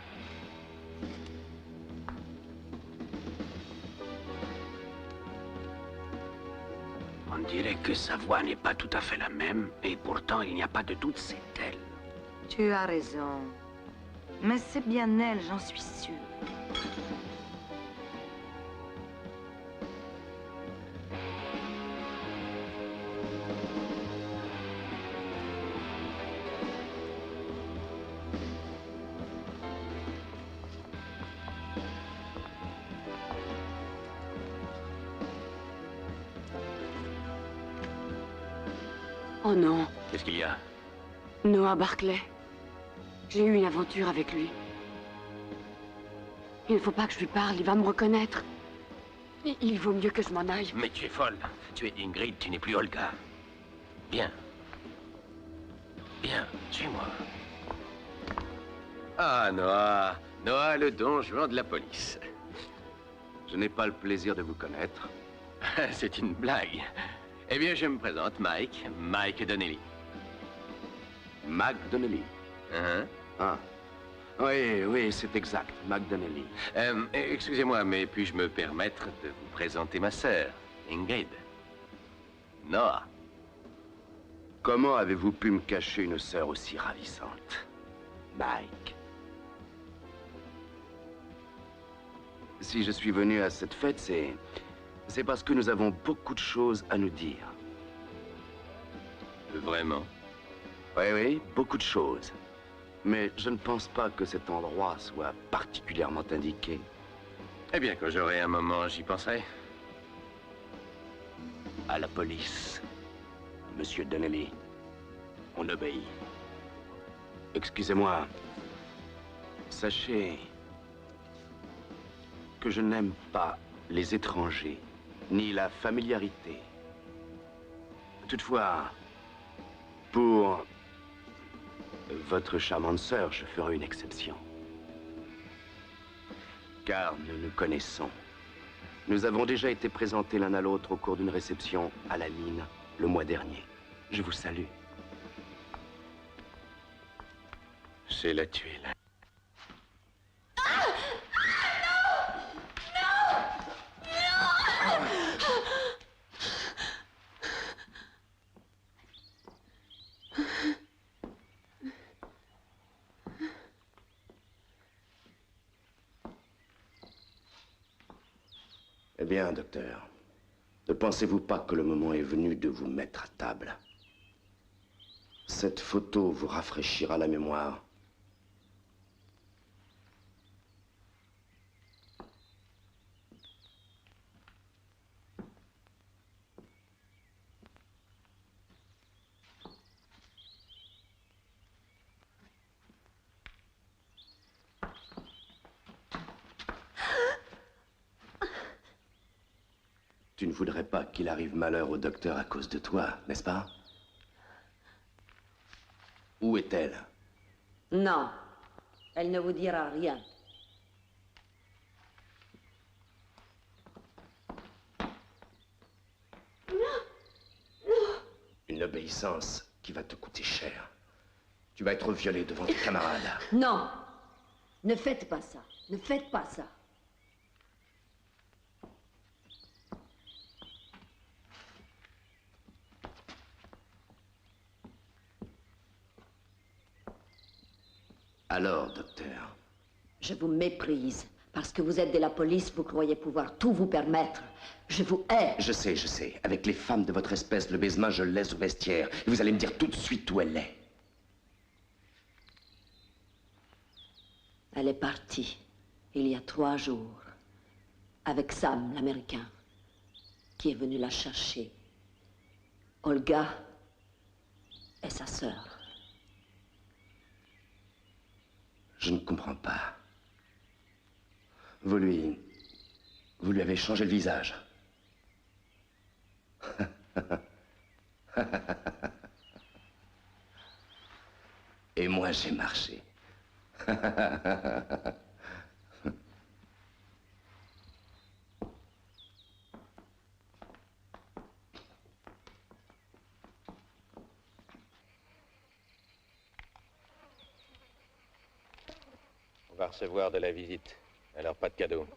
On dirait que sa voix n'est pas tout à fait la même, et pourtant il n'y a pas de doute, c'est elle. Tu as raison. Mais c'est bien elle, j'en suis sûre. Oh non. Qu'est-ce qu'il y a? Noah Barclay. J'ai eu une aventure avec lui. Il ne faut pas que je lui parle, il va me reconnaître. Il vaut mieux que je m'en aille. Mais tu es folle. Tu es Ingrid, tu n'es plus Olga. Bien. Bien, suis-moi. Ah, Noah. Noah, le don juan de la police. Je n'ai pas le plaisir de vous connaître. C'est une blague. Eh bien, je me présente, Mike Donnelly. Mac Donnelly. Ah. Oui, c'est exact, Mac Donnelly. Excusez-moi, mais puis-je me permettre de vous présenter ma sœur, Ingrid? Noah. Comment avez-vous pu me cacher une sœur aussi ravissante, Mike? Si je suis venu à cette fête, c'est parce que nous avons beaucoup de choses à nous dire. Vraiment? Oui, beaucoup de choses. Mais je ne pense pas que cet endroit soit particulièrement indiqué. Eh bien, quand j'aurai un moment, j'y penserai. À la police, Monsieur Donnelly, on obéit. Excusez-moi. Sachez que je n'aime pas les étrangers, ni la familiarité. Toutefois, pour votre charmante sœur, je ferai une exception. Car nous nous connaissons. Nous avons déjà été présentés l'un à l'autre au cours d'une réception à la mine le mois dernier. Je vous salue. C'est la tuile. Eh bien, docteur, ne pensez-vous pas que le moment est venu de vous mettre à table? Cette photo vous rafraîchira la mémoire Tu ne voudrais pas qu'il arrive malheur au docteur à cause de toi, n'est-ce pas? Où est-elle? Non, elle ne vous dira rien. Une obéissance qui va te coûter cher. Tu vas être violé devant tes camarades. Non, ne faites pas ça. Ne faites pas ça. Alors, docteur? Je vous méprise. Parce que vous êtes de la police, vous croyez pouvoir tout vous permettre. Je vous hais. Je sais. Avec les femmes de votre espèce, le baisement, je le laisse au vestiaire. Et vous allez me dire tout de suite où elle est. Elle est partie, il y a 3 jours, avec Sam, l'Américain, qui est venu la chercher. Olga est sa sœur. Je ne comprends pas. Vous lui avez changé le visage. Et moi, j'ai marché. On va recevoir de la visite. Alors, pas de cadeau.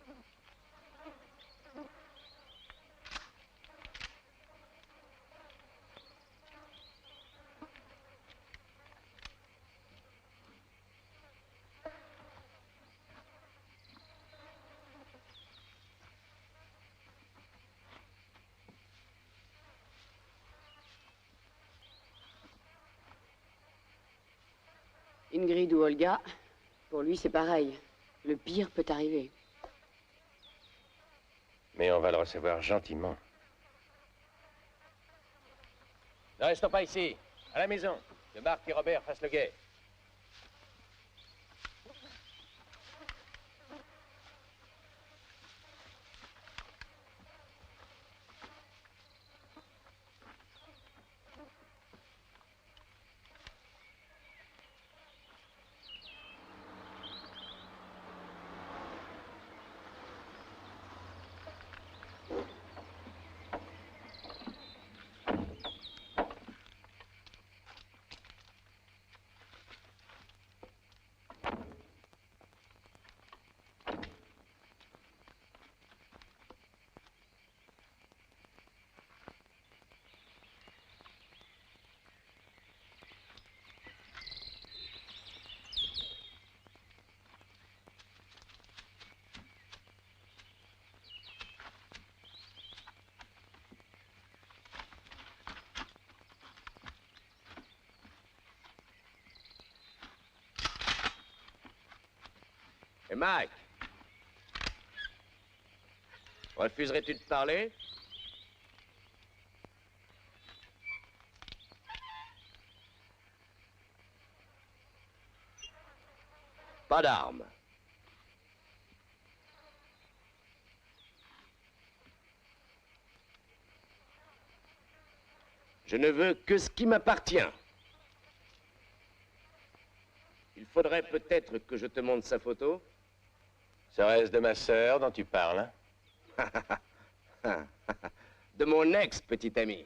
Ingrid ou Olga, pour lui, c'est pareil. Le pire peut arriver. Mais on va le recevoir gentiment. Ne restons pas ici. À la maison. Que Marc et Robert fassent le guet. Et Mike, refuserais-tu de parler? Pas d'armes. Je ne veux que ce qui m'appartient. Il faudrait peut-être que je te montre sa photo. Serait-ce de ma sœur dont tu parles, hein? De mon ex, petit ami.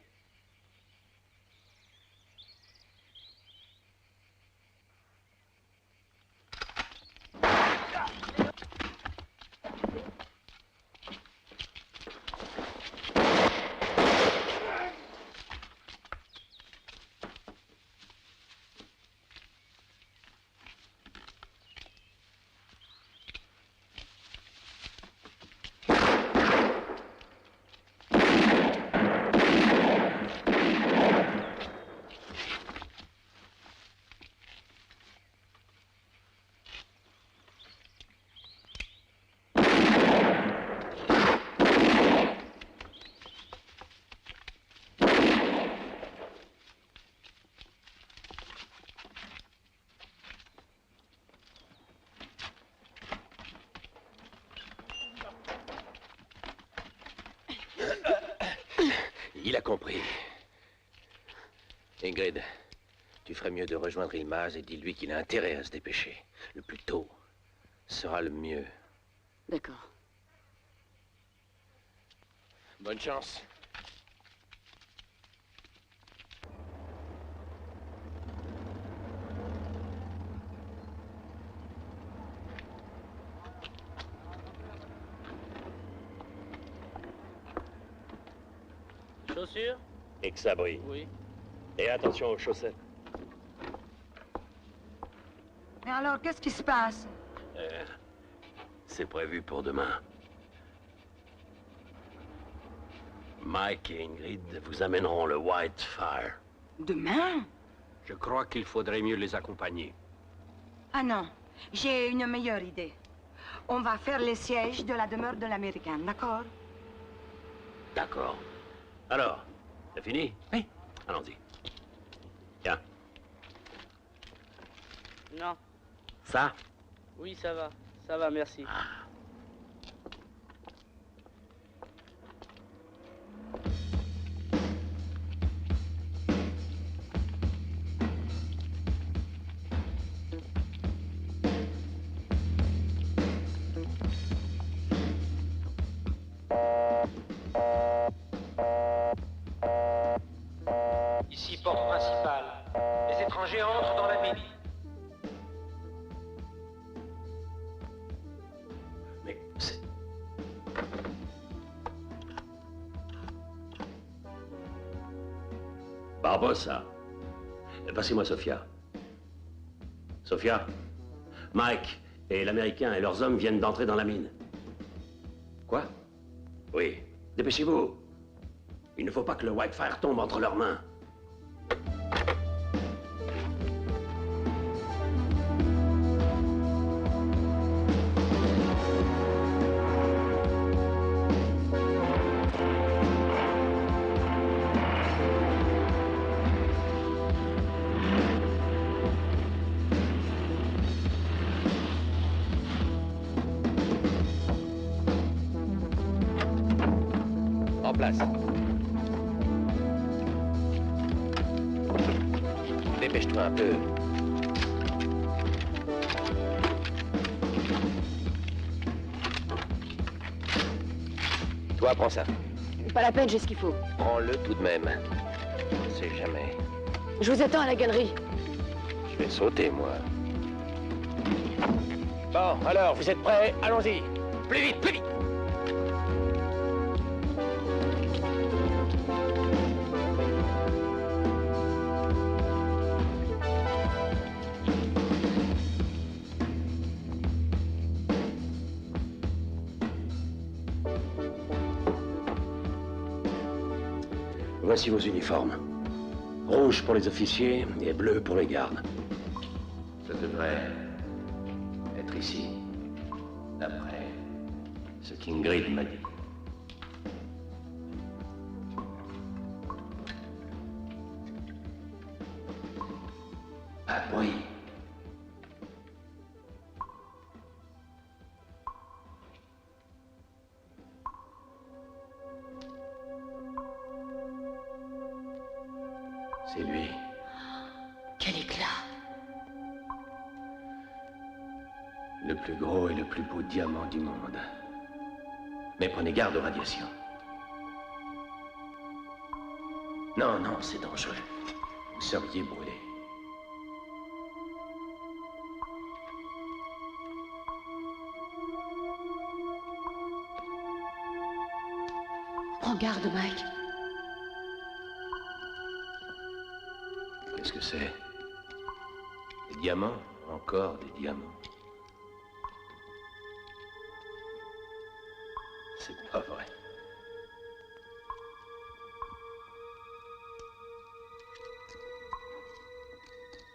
il a compris. Ingrid, tu ferais mieux de rejoindre Yılmaz et dis-lui qu'il a intérêt à se dépêcher. Le plus tôt sera le mieux. D'accord. Bonne chance. Chaussures? Et que ça brille. Oui. Et attention aux chaussettes. Mais alors, qu'est-ce qui se passe? C'est prévu pour demain. Mike et Ingrid vous amèneront le Whitefire. Demain? Je crois qu'il faudrait mieux les accompagner. Ah non, j'ai une meilleure idée. On va faire les sièges de la demeure de l'Américain, d'accord? D'accord. Alors, c'est fini? Oui. Allons-y. Tiens. Non. Ça? Oui, ça va. Ça va, merci. Ici, porte principale. Les étrangers entrent dans la mine. Mais c'est... Barbossa. Passez-moi Sofia. Sofia, Mike et l'Américain et leurs hommes viennent d'entrer dans la mine. Quoi? Oui. Dépêchez-vous. Il ne faut pas que le Whitefire tombe entre leurs mains. En place. Dépêche-toi un peu. Toi, prends ça. Pas la peine, j'ai ce qu'il faut. Prends-le tout de même. On sait jamais. Je vous attends à la galerie. Je vais sauter, moi. Bon, alors, vous êtes prêts? Allons-y. Plus vite, plus vite. Voici vos uniformes. Rouge pour les officiers et bleu pour les gardes. Ça devrait être ici, d'après ce qu'Ingrid m'a dit. Ah oui. C'est lui. Quel éclat! Le plus gros et le plus beau diamant du monde. Mais prenez garde aux radiations. Non, non, c'est dangereux. Vous seriez brûlé. Prends garde, Mike. Qu'est-ce que c'est? Des diamants? Encore des diamants. C'est pas vrai.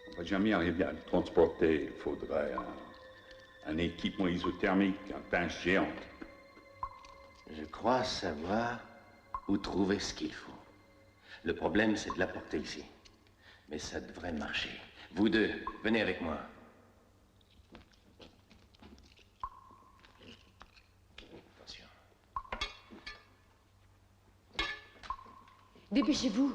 On va jamais arriver à le transporter. Il faudrait un équipement isothermique, un pince géante. Je crois savoir où trouver ce qu'il faut. Le problème, c'est de l'apporter ici. Mais ça devrait marcher. Vous deux, venez avec moi. Attention. Dépêchez-vous.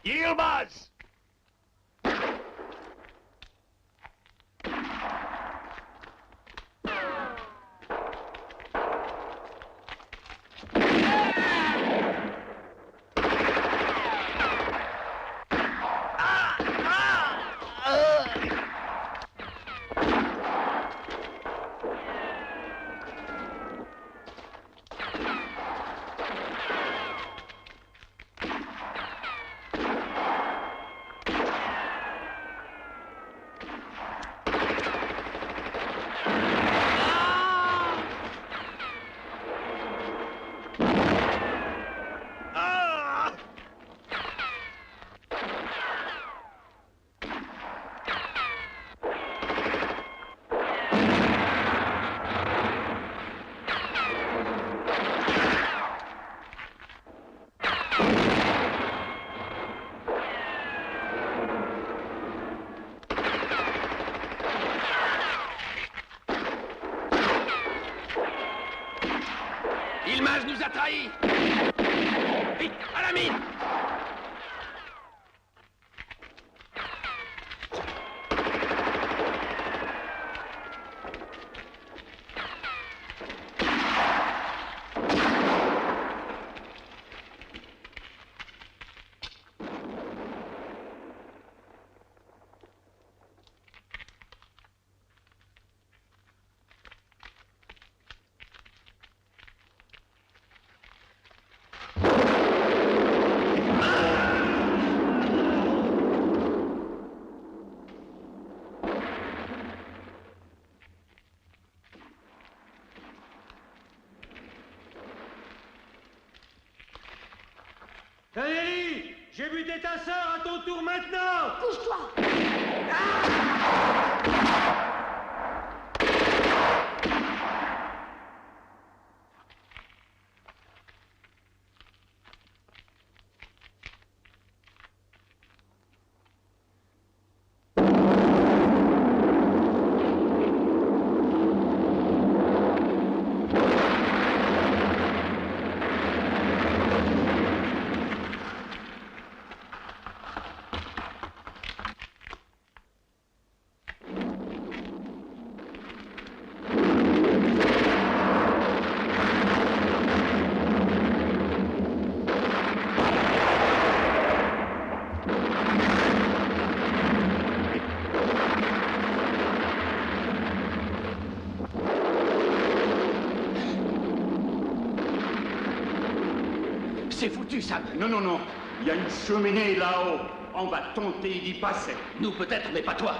Yilmaz! Yilmaz nous a trahis! Vite, à la mine! Valérie, j'ai buté ta sœur, à ton tour maintenant! Couche-toi! C'est foutu, Sam. Non, non, non. Il y a une cheminée là-haut. On va tenter d'y passer. Nous peut-être, mais pas toi.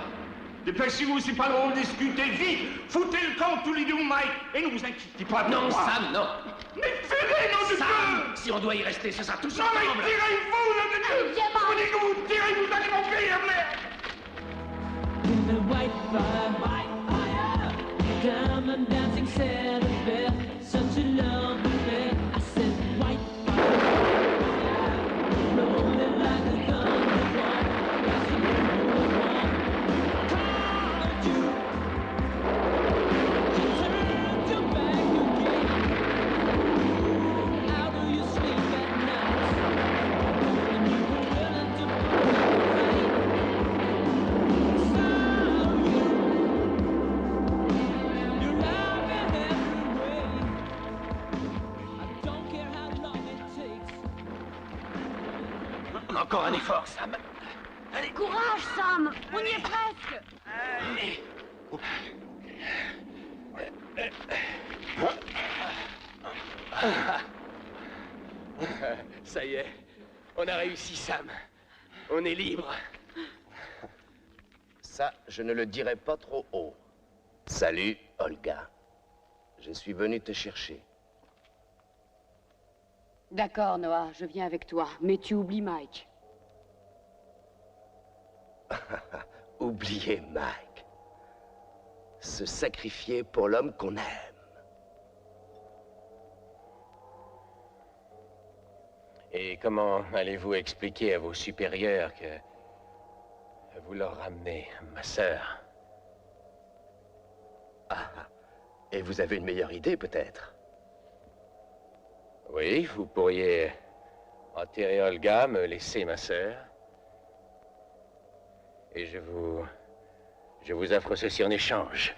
Dépêchez-vous, c'est pas drôle de discuter. Vite! Foutez le camp tous les deux, Mike. Et ne vous inquiétez pas de Non, moi. Sam, non. Mais tirez, nom de Sam, Dieu! si on doit y rester, ce sera tous Non, mais ensemble. tirez-vous, nom de Dieu! viens pas. Vous dites que vous tirez, vous allez m'enfuir, merde! In the white fire, diamond dancing celebrate, such a lovely. I said white fire, rolling like a thunderbolt. As you called you, you turned your back again. How do you sleep at night? And you were willing to fight. Encore un effort, Sam. Allez. Courage, Sam. On y est presque. Allez. Ça y est, on a réussi, Sam. On est libre. Ça, je ne le dirai pas trop haut. Salut, Olga. Je suis venu te chercher. D'accord, Noah, je viens avec toi. Mais tu oublies Mike. Oubliez Mike. Se sacrifier pour l'homme qu'on aime. Et comment allez-vous expliquer à vos supérieurs que vous leur ramenez ma sœur? Ah, et vous avez une meilleure idée, peut-être? Oui, vous pourriez enterrer Olga, me laisser ma sœur. Et je vous offre ceci en échange.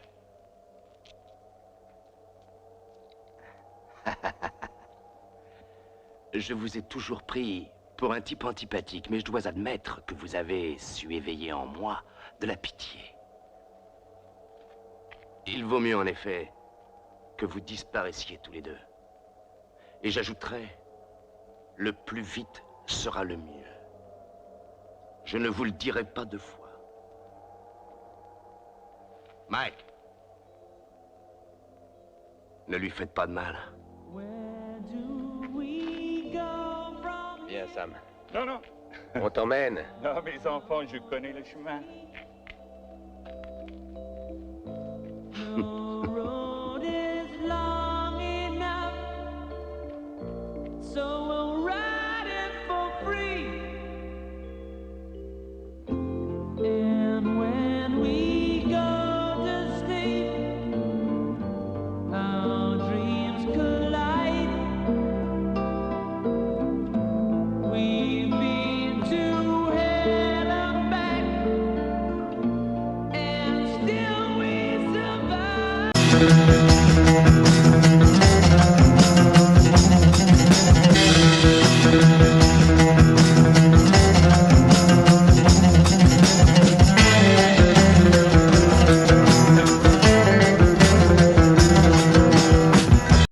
Je vous ai toujours pris pour un type antipathique, mais je dois admettre que vous avez su éveiller en moi de la pitié. Il vaut mieux, en effet, que vous disparaissiez tous les deux. Et j'ajouterai, le plus vite sera le mieux. Je ne vous le dirai pas deux fois. Mike, ne lui faites pas de mal. Viens, Sam. Non, non. On t'emmène. Non, mes enfants, je connais le chemin. road is long enough, so we'll ride it for free. And when we go to sleep, our dreams collide. We've been to hell and back, and still we survive.